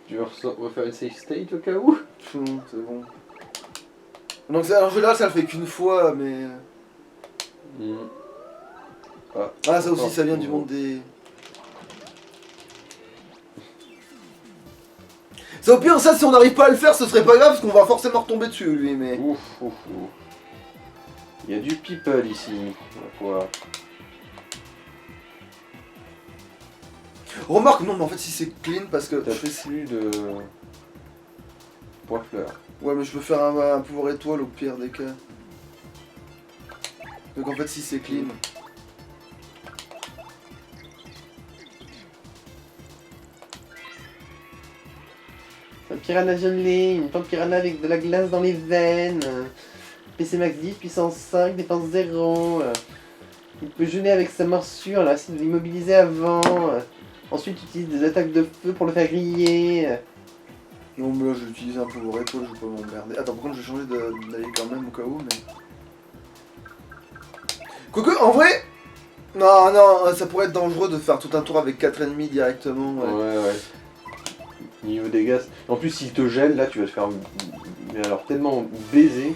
Tu veux refaire une safe state au cas où? Non, c'est bon. Donc, en général, ça le fait qu'une fois, mais... Ah, ça aussi, ça vient du monde des... Ça, au pire, ça, si on n'arrive pas à le faire, ce serait pas grave, parce qu'on va forcément retomber dessus, lui, mais... Ouf. Il y a du people ici, ma foi. Remarque, non, mais en fait, si c'est clean, parce que... T'as plus de... point fleur. Ouais, mais je peux faire un pouvoir étoile au pire des cas. Donc en fait, si c'est clean... piranha gelé, une plante piranha avec de la glace dans les veines. PC max 10, puissance 5, défense 0. Il peut geler avec sa morsure, alors essayer de l'immobiliser avant. Ensuite, utilise des attaques de feu pour le faire griller. Non, mais là, je vais utiliser un pouvoir étoile, je vais pas m'emmerder. Attends, par contre, je vais changer d'aller quand même au cas où, mais. Quoique, en vrai. Non, non, ça pourrait être dangereux de faire tout un tour avec 4 ennemis directement. Ouais. Niveau dégâts. En plus, s'il te gèle, là, tu vas te faire. Mais alors, tellement baiser.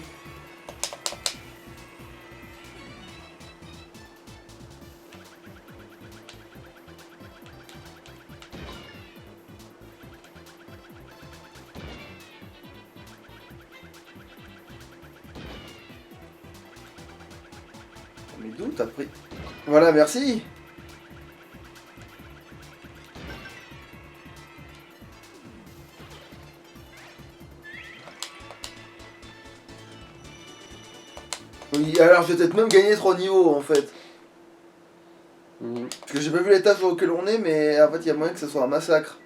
Mais d'où t'as pris? Voilà, merci. Oui, alors je vais peut-être même gagner 3 niveaux en fait. Parce que j'ai pas vu l'étage auquel on est, mais en fait il y a moyen que ça soit un massacre.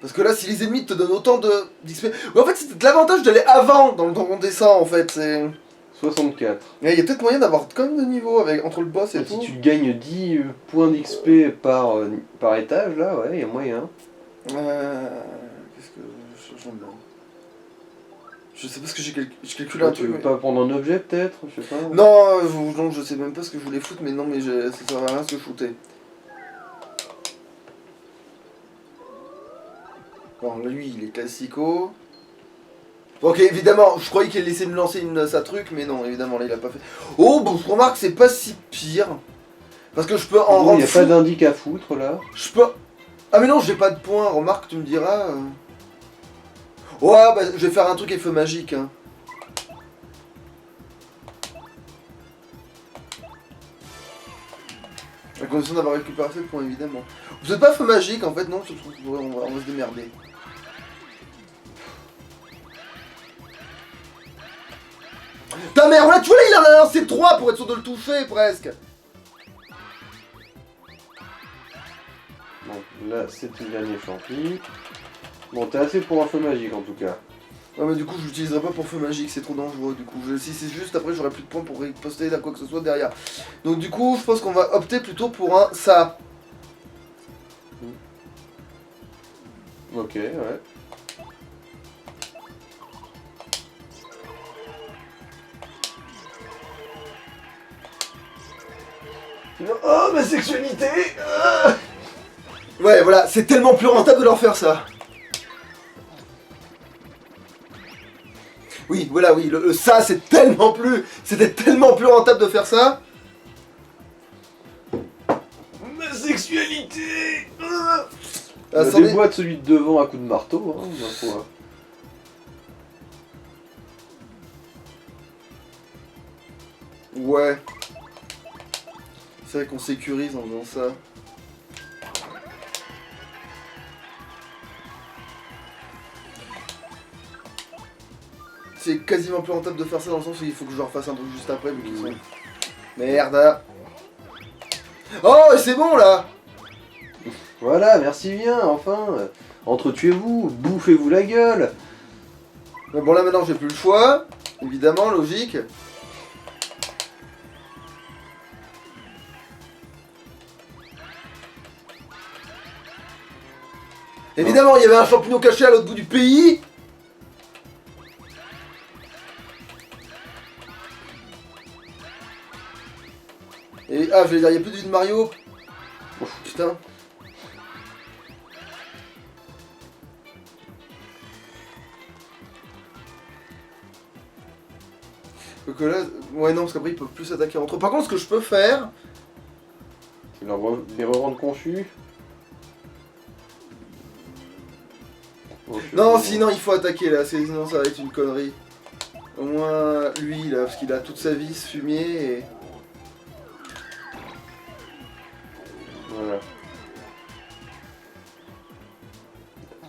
Parce que là, si les ennemis te donnent autant de d'XP. Ouais, en fait, c'est l'avantage d'aller avant dans le temps qu'on descend en fait. 64. Il y a peut-être moyen d'avoir quand même de niveaux avec, entre le boss et Si tout. tu gagnes 10 points d'XP par étage, là, ouais, il y a moyen. Qu'est-ce que je change là? Je sais pas ce que j'ai calculé un Tu truc. veux pas prendre un objet, peut-être? Je sais pas. Non, je sais même pas ce que je voulais foutre, mais non, mais ça sert à rien ce que je foutais. Bon, lui, il est classico. Ok, évidemment, je croyais qu'il laissait me lancer sa truc, mais non, évidemment, là, il a pas fait. Oh, bon, je remarque que c'est pas si pire. Parce que je peux en Il rendre n'y a pas d'indic à foutre, là. Je peux... Ah mais non, j'ai pas de points, remarque, tu me diras... Ouais, bah, je vais faire un truc effet magique, hein. À condition d'avoir récupéré assez de points, évidemment. Vous êtes pas feu magique, en fait, non, on va se démerder. Ta mère, là, tu vois, là, il en a lancé 3 pour être sûr de le toucher, presque. Bon, là, c'est le dernier champi. Bon, t'es assez pour un feu magique, en tout cas. Ouais, mais du coup, je l'utiliserai pas pour feu magique, c'est trop dangereux, du coup. Si c'est juste, après, j'aurai plus de points pour riposter à quoi que ce soit derrière. Donc, du coup, je pense qu'on va opter plutôt pour un ça. Ok, ouais. Oh, ma sexualité. Ouais, voilà, c'est tellement plus rentable de leur faire ça. Oui, voilà, oui, le ça, c'est tellement plus... C'était tellement plus rentable de faire ça. Ma sexualité. On déboîte celui de devant à coup de marteau, hein, ma foi. Ouais. C'est vrai qu'on sécurise en faisant ça. C'est quasiment plus rentable de faire ça dans le sens où il faut que je leur fasse un truc juste après vu qu'ils sont... Merde. Oh, c'est bon là. Voilà, merci bien, enfin. Entretuez-vous, bouffez-vous la gueule. Mais bon là maintenant j'ai plus le choix. Évidemment, logique. Évidemment, il y avait un champignon caché à l'autre bout du pays. Et ah, je vais dire, il n'y a plus de vie de Mario. Ouf, putain. Donc là, ouais non, parce qu'après ils peuvent plus s'attaquer entre eux. Par contre, ce que je peux faire... Les revendre confus. Non, sinon il faut attaquer là, sinon ça va être une connerie. Au moins lui là, parce qu'il a toute sa vie ce fumier et... Voilà.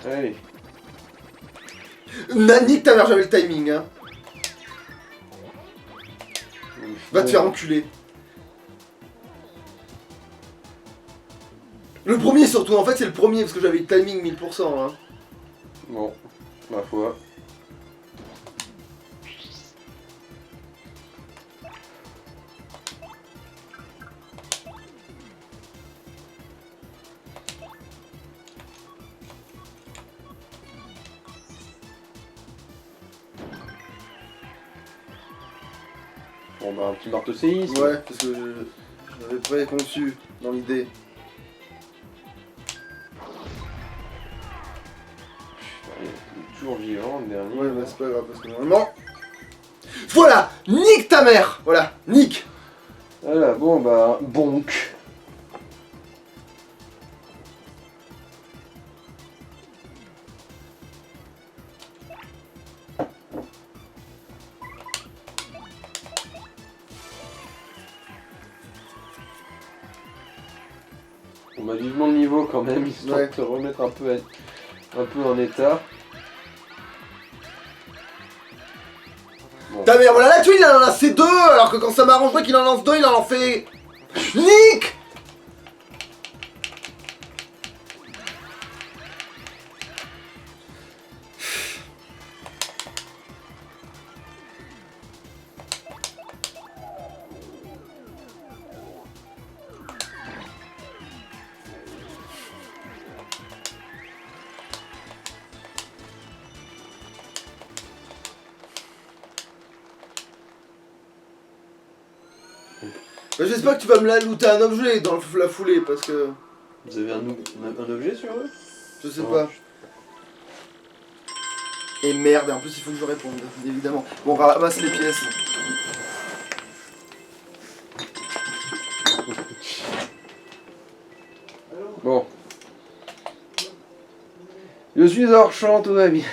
Allez. Nique ta mère, j'avais le timing hein. Va te faire enculer. Le premier surtout, en fait c'est le premier parce que j'avais le timing 1000% hein. Bon. Ma foi. Bon bah un petit marteau séisme. Ouais, parce que je l'avais préconçu dans l'idée. Il est toujours vivant le dernier. Ouais, mais c'est pas grave parce que normalement. Voilà! Nique ta mère! Voilà, nique! Voilà, bon bah bonk. On va vivement le niveau quand même, histoire Ouais. de se remettre un peu en état. Bon. Ta mère, voilà la tuile, il en a lancé 2, alors que quand ça m'arrangerait qu'il en lance 2, il en fait. Nique! Bah, j'espère que tu vas me la looter un objet dans la foulée parce que. Vous avez un objet sur eux? Je sais Non. pas. Et merde, et en plus il faut que je réponde, évidemment. Bon, on ramasse les pièces. Bon. Je suis hors champ, tout va bien.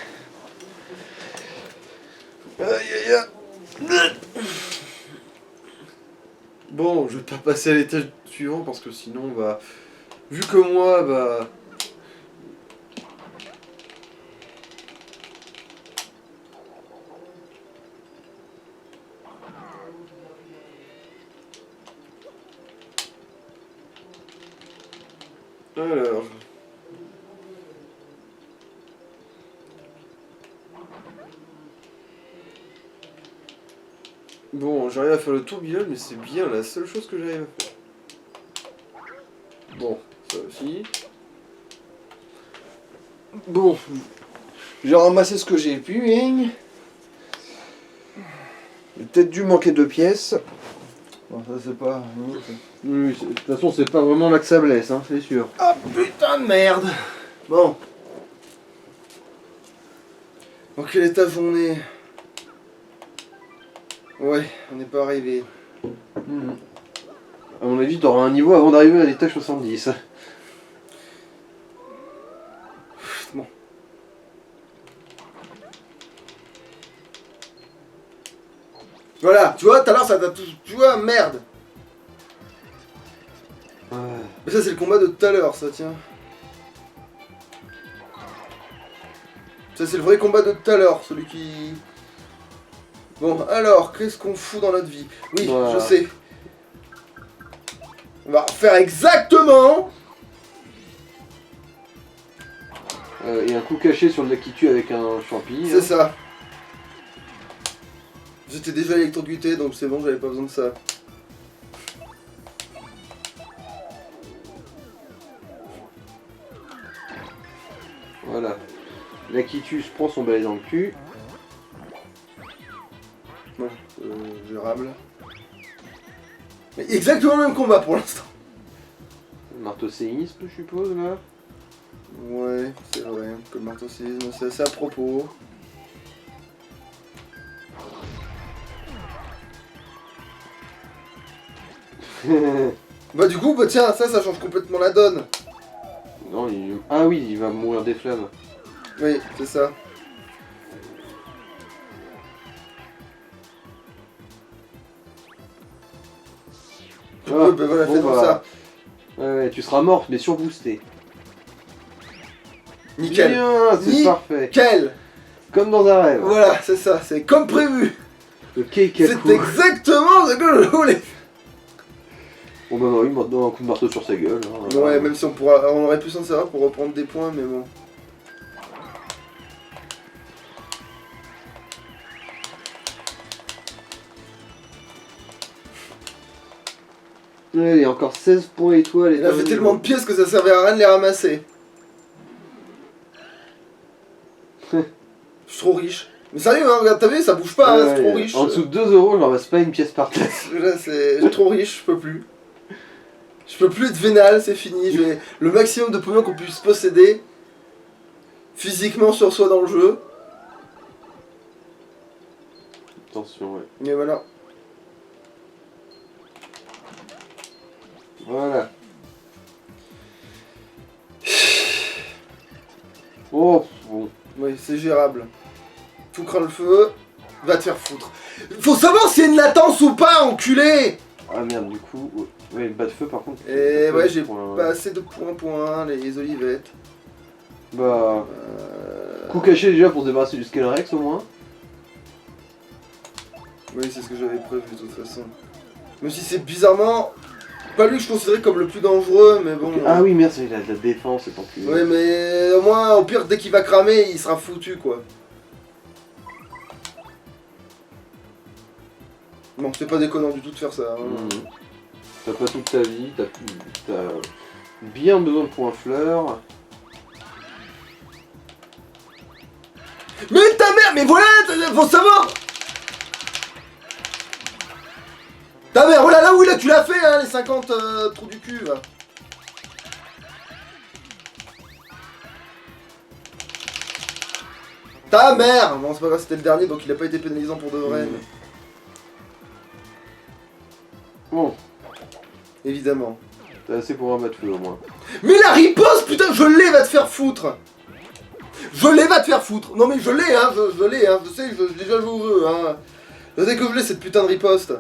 Aïe aïe aïe. Bon, je vais pas passer à l'étage suivant parce que sinon, bah. Vu que moi, bah. Alors. Bon, j'arrive à faire le tourbillon, mais c'est bien la seule chose que j'arrive à faire. Bon, ça aussi. Bon, j'ai ramassé ce que j'ai pu. Hein. J'ai peut-être dû manquer 2 pièces. Bon, ça c'est pas. Oui, de toute façon, c'est pas vraiment là que ça blesse, hein, c'est sûr. Ah putain de merde! Bon. Dans quel étage on est? Ouais, on n'est pas arrivé. Mhm. À mon avis, t'auras un niveau avant d'arriver à l'étage 70. Bon. Voilà, tu vois, tout à l'heure ça t'a tout. Tu vois, merde! Ouais. Mais ça c'est le combat de tout à l'heure, ça, tiens. Ça c'est le vrai combat de tout à l'heure, celui qui... Bon, alors, qu'est-ce qu'on fout dans notre vie? Oui, Voilà. je sais. On va faire exactement... Et un coup caché sur le lac qui tue avec un champi. C'est ça. J'étais déjà électrocuté, donc c'est bon, j'avais pas besoin de ça. Voilà. L'aquitus prend son balai dans le cul. Bon, gérable. Mais exactement le même combat pour l'instant. Marteau séisme, je suppose, là. Ouais, c'est vrai, comme marteau-séisme, c'est assez à propos. Bah du coup, bah tiens, ça change complètement la donne. Non, il... Ah oui, il va mourir des flammes. Oui, c'est ça. Ah, Bah voilà, bon, fais comme bah, ça. Ouais, tu seras morte, mais surboosté. Nickel. Bien, c'est parfait. Nickel. Comme dans un rêve. Voilà, c'est ça, c'est comme prévu. Le C'est keikaku. exactement ce que je voulais. Bon bah oui, maintenant un coup de marteau sur sa gueule. Hein, Ouais, même si on aurait pu s'en servir pour reprendre des points, mais bon. Ouais, il y a encore 16 points étoiles. Il a fait tellement de pièces que ça servait à rien de les ramasser. Je suis trop riche. Mais sérieux, hein, regarde, t'as vu, ça bouge pas, hein, c'est trop riche. En dessous de 2 euros, je ramasse pas une pièce par tête. Là, je suis trop riche, je peux plus. Je peux plus être vénal, c'est fini. Je vais le maximum de pognon qu'on puisse posséder physiquement sur soi dans le jeu. Attention, ouais. Mais voilà. Voilà. Oh, bon. Oui, c'est gérable. Tout craint le feu, va te faire foutre. Faut savoir s'il y a une latence ou pas, enculé. Ah merde, du coup. Ouais, le bas de feu par contre. Et ouais, j'ai points, pas assez de points pour un, les olivettes. Bah. Coup caché déjà pour se débarrasser du Scalerex au moins. Oui, c'est ce que j'avais prévu de toute façon. Même si c'est bizarrement pas lui que je considérais comme le plus dangereux, mais bon. Ah oui, merde, il a de la défense, c'est plus. Ouais, mais au moins, au pire, dès qu'il va cramer, il sera foutu quoi. Bon, c'est pas déconnant du tout de faire ça. Hein. Mmh. T'as pas toute ta vie, t'as bien besoin de points fleurs. Mais ta mère, mais voilà, faut savoir. Ta mère, voilà, là où là, tu l'as fait, hein, les 50 trous du cul, va. Ta mère. Bon, c'est pas grave, c'était le dernier, donc il a pas été pénalisant pour de vrai. Mais... Bon, évidemment. t'as assez pour un bas de feu au moins. Mais la riposte, putain, je l'ai, va te faire foutre. Je l'ai, va te faire foutre. Non mais je l'ai, hein, je l'ai, hein, je sais, j'ai déjà joué au jeu, hein. Je sais que je l'ai, cette putain de riposte.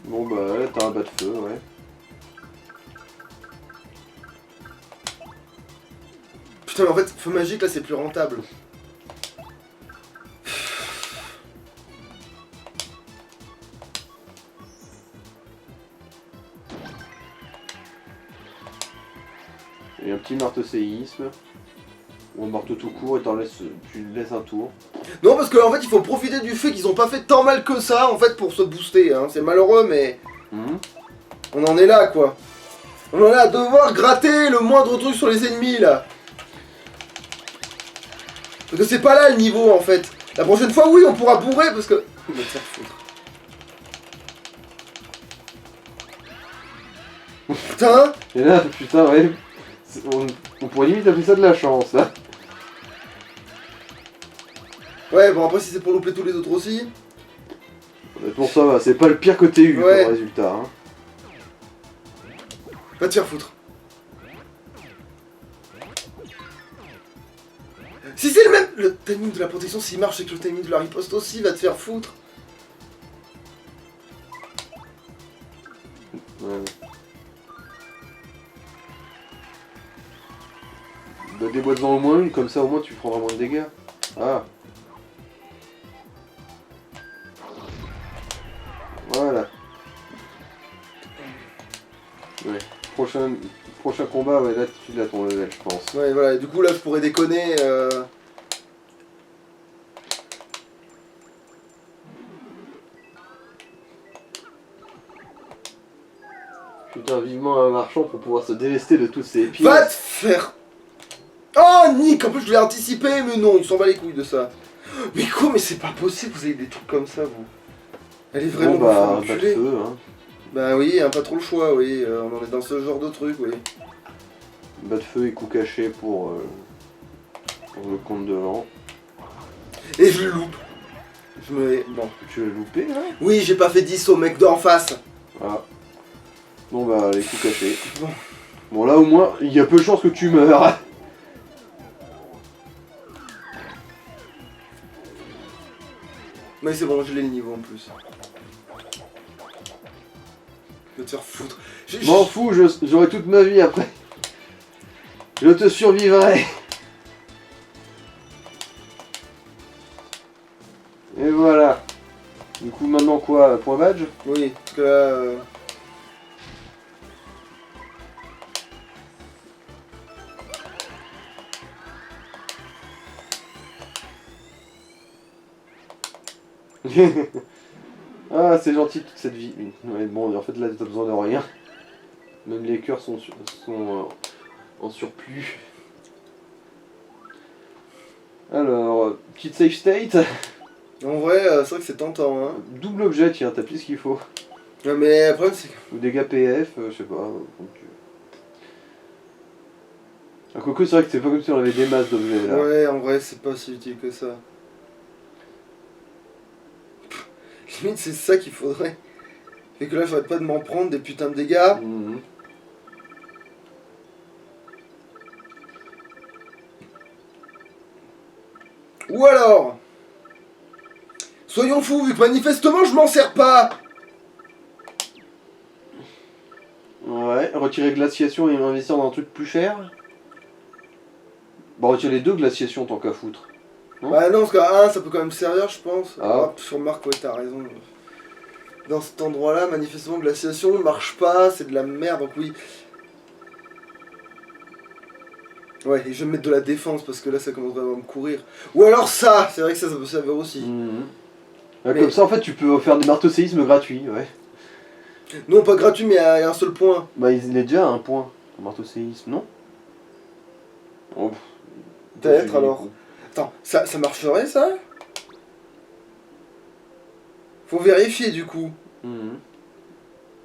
Bon bah là t'as un bas de feu, ouais. Putain, mais en fait, feu magique, là, c'est plus rentable. Et un petit marteau séisme. Ou un marteau tout court et tu laisses un tour. Non, parce qu'en fait, il faut profiter du fait qu'ils ont pas fait tant mal que ça, en fait, pour se booster, hein. C'est malheureux, mais... on en est là, quoi. On en est à devoir gratter le moindre truc sur les ennemis, là. Parce que c'est pas là, le niveau, en fait. La prochaine fois, oui, on pourra bourrer, parce que... on va te faire foutre. Putain. Et là, putain, ouais. On pourrait limite appeler ça de la chance, là. Ouais, bon, après, si c'est pour louper tous les autres aussi... Pour ça va, c'est pas le pire que t'aies eu ouais. comme résultat. Hein. Va te faire foutre. Si c'est le même... le timing de la protection, s'il marche, c'est que le timing de la riposte aussi va te faire foutre. Ouais. Bah, déboîte-en au moins une, comme ça au moins tu prendras moins de dégâts. Ah. Voilà. Ouais. Prochain combat, ouais, là tu l'as ton level, je pense. Ouais, voilà, et du coup, là, je pourrais déconner... Putain, vivement un marchand pour pouvoir se délester de tous ces pieds. va te faire... Oh, Nick, en plus, je l'ai anticipé, mais non, il s'en bat les couilles de ça. Mais quoi, mais c'est pas possible, vous avez des trucs comme ça, vous. Elle est vraiment... Bon bah, enculée. pas de feu, hein. Bah oui, hein, pas trop le choix, oui, on en est dans ce genre de truc, oui. Bas de feu et coup caché pour le compte devant. Et je le loupe. Je me... bon. Tu l'as loupé là? Oui, j'ai pas fait 10 au mec d'en face. Ah. Bon bah, les coups cachés. Bon. Bon là au moins, il y a peu de chances que tu meurs. Mais c'est bon, je l'ai le niveau en plus. Je vais te faire foutre. M'en fous, j'aurai toute ma vie après. Je te survivrai. Et voilà. Du coup maintenant quoi? Point badge? Oui, parce que là... Ah, c'est gentil toute cette vie. Ouais, bon, en fait, là, t'as besoin de rien. Même les cœurs sont en surplus. Alors, petite save state. En vrai, c'est vrai que c'est tentant, hein. Double objet, tiens, t'as plus ce qu'il faut. Ouais, mais le problème, c'est que... Ou dégâts PF, je sais pas. Donc, ah, quoique, c'est vrai que c'est pas comme si on avait des masses d'objets là. Ouais, en vrai, c'est pas si utile que ça. Limite, c'est ça qu'il faudrait. Et que là, j'arrête pas de m'en prendre des putains de dégâts. Mhm. Ou alors... Soyons fous, vu que manifestement, je m'en sers pas. Ouais, retirer glaciation et investir dans un truc plus cher. Bon, retirer les deux glaciations tant qu'à foutre. Non. Bah non, parce qu'à un, ça peut quand même servir, je pense. Ah. Hop, je remarque, ouais, t'as raison. Dans cet endroit-là, manifestement, glaciation marche pas, c'est de la merde, donc oui. Ouais, et je vais me mettre de la défense, parce que là, ça commence vraiment à me courir. Ou alors ça, c'est vrai que ça peut servir aussi. Mhm. Ouais, Mais- comme ça, en fait, tu peux faire des marteaux-séismes gratuits, ouais. Non, pas gratuit, mais à un seul point. Bah, il est déjà à un point, le marteau-séisme, non? Oh, pff. Peut-être, J'ai- alors. Attends, ça marcherait, ça? Faut vérifier, du coup. Mhm.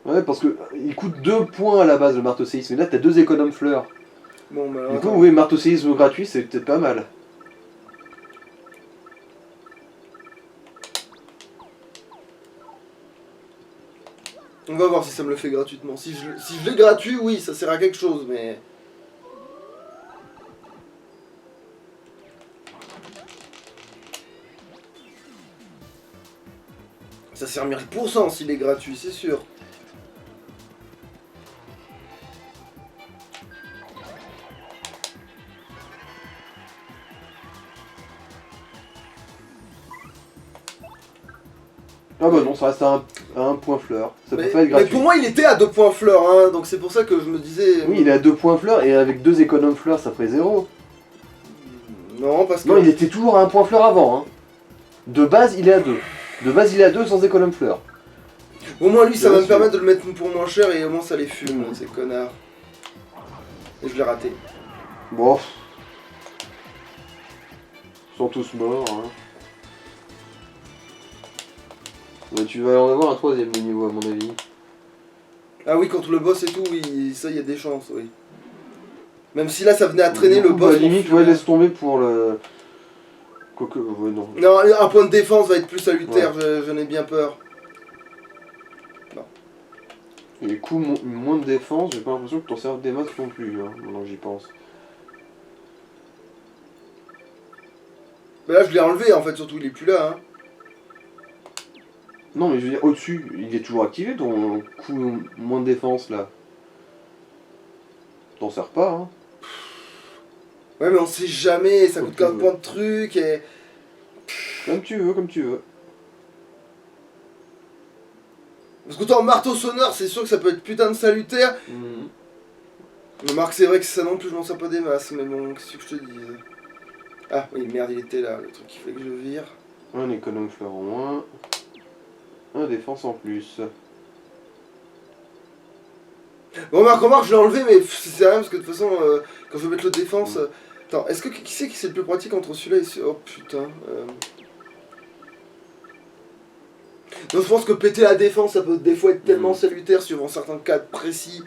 Ouais, parce que il coûte 2 points à la base, le marteau-séisme. Et là, t'as 2 économes fleurs. Bon, bah alors, Du coup, attends. oui, marteau-séisme gratuit, c'est peut-être pas mal. On va voir si ça me le fait gratuitement. Si je l'ai gratuit, oui, ça sert à quelque chose, mais... Ça sert 1000% s'il est gratuit, c'est sûr. Ah bah non, ça reste à un point fleur. Ça peut pas être Mais gratuit. pour moi, il était à 2 points fleurs, hein, donc c'est pour ça que je me disais... Oui, il est à 2 points fleur et avec 2 économes fleurs, ça ferait 0. Non, parce que... Non, il était toujours à un point fleur avant. Hein. De base, il est à 2. De base, il est à 2 sans économe fleur. Au moins, lui, ça Bien va me sûr. permettre de le mettre pour moins cher et au moins, ça les fume, Mhm. ces connards. Et je l'ai raté. Bon. Ils sont tous morts. Hein. Ouais, tu vas en avoir un troisième de niveau, à mon avis. Ah oui, contre le boss et tout, oui, ça, il y a des chances, oui. Même si là, ça venait à traîner Du le coup, boss... bah, limite, pour ouais, fumer. laisse tomber pour le. Quoique, ouais, non. Non, un point de défense va être plus salutaire, j'en ai bien peur. Et du coup, moins de défense, j'ai pas l'impression que t'en serves des masses non plus, hein, maintenant que j'y pense. Mais là, je l'ai enlevé, en fait, surtout, il est plus là, hein. Non, mais je veux dire, au-dessus, il est toujours activé ton coup moins de défense là. T'en sers pas, hein. Ouais, mais on sait jamais, ça coûte Ok, 40 ouais. points de trucs et... Comme tu veux, comme tu veux. Parce que toi, en marteau sonneur, c'est sûr que ça peut être putain de salutaire. Mhm. Mais Marc, c'est vrai que ça non plus, je m'en sers pas des masses, mais bon, qu'est-ce que je te dis? Ah, oui, merde, il était là, le truc qu'il fallait que je vire. Un économe fleur en moins. Un défense en plus. Bon, remarque, je l'ai enlevé, mais c'est rien, parce que de toute façon, quand je vais mettre le défense... Attends, est-ce que qui c'est qui c'est le plus pratique entre celui-là et celui-là? Oh putain. Non, je pense que péter la défense, ça peut des fois être tellement salutaire suivant certains cas précis.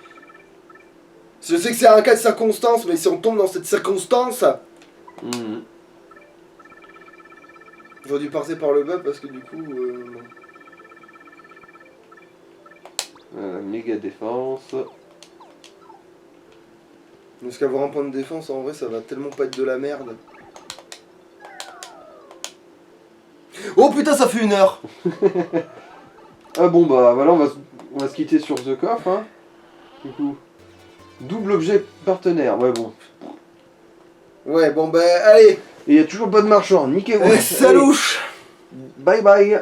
Je sais que c'est un cas de circonstance, mais si on tombe dans cette circonstance... Mhm. J'aurais dû passer par le bas parce que du coup... non. Méga défense. Parce qu'avoir un point de défense, en vrai, ça va tellement pas être de la merde. Oh putain, ça fait 1 heure. Ah bon bah voilà, on va se quitter sur The Coffre, hein. Du coup. Double objet partenaire, ouais bon. Ouais, bon bah, allez. Et il y a toujours pas de marchand, niquez-vous. Salouche. Bye bye.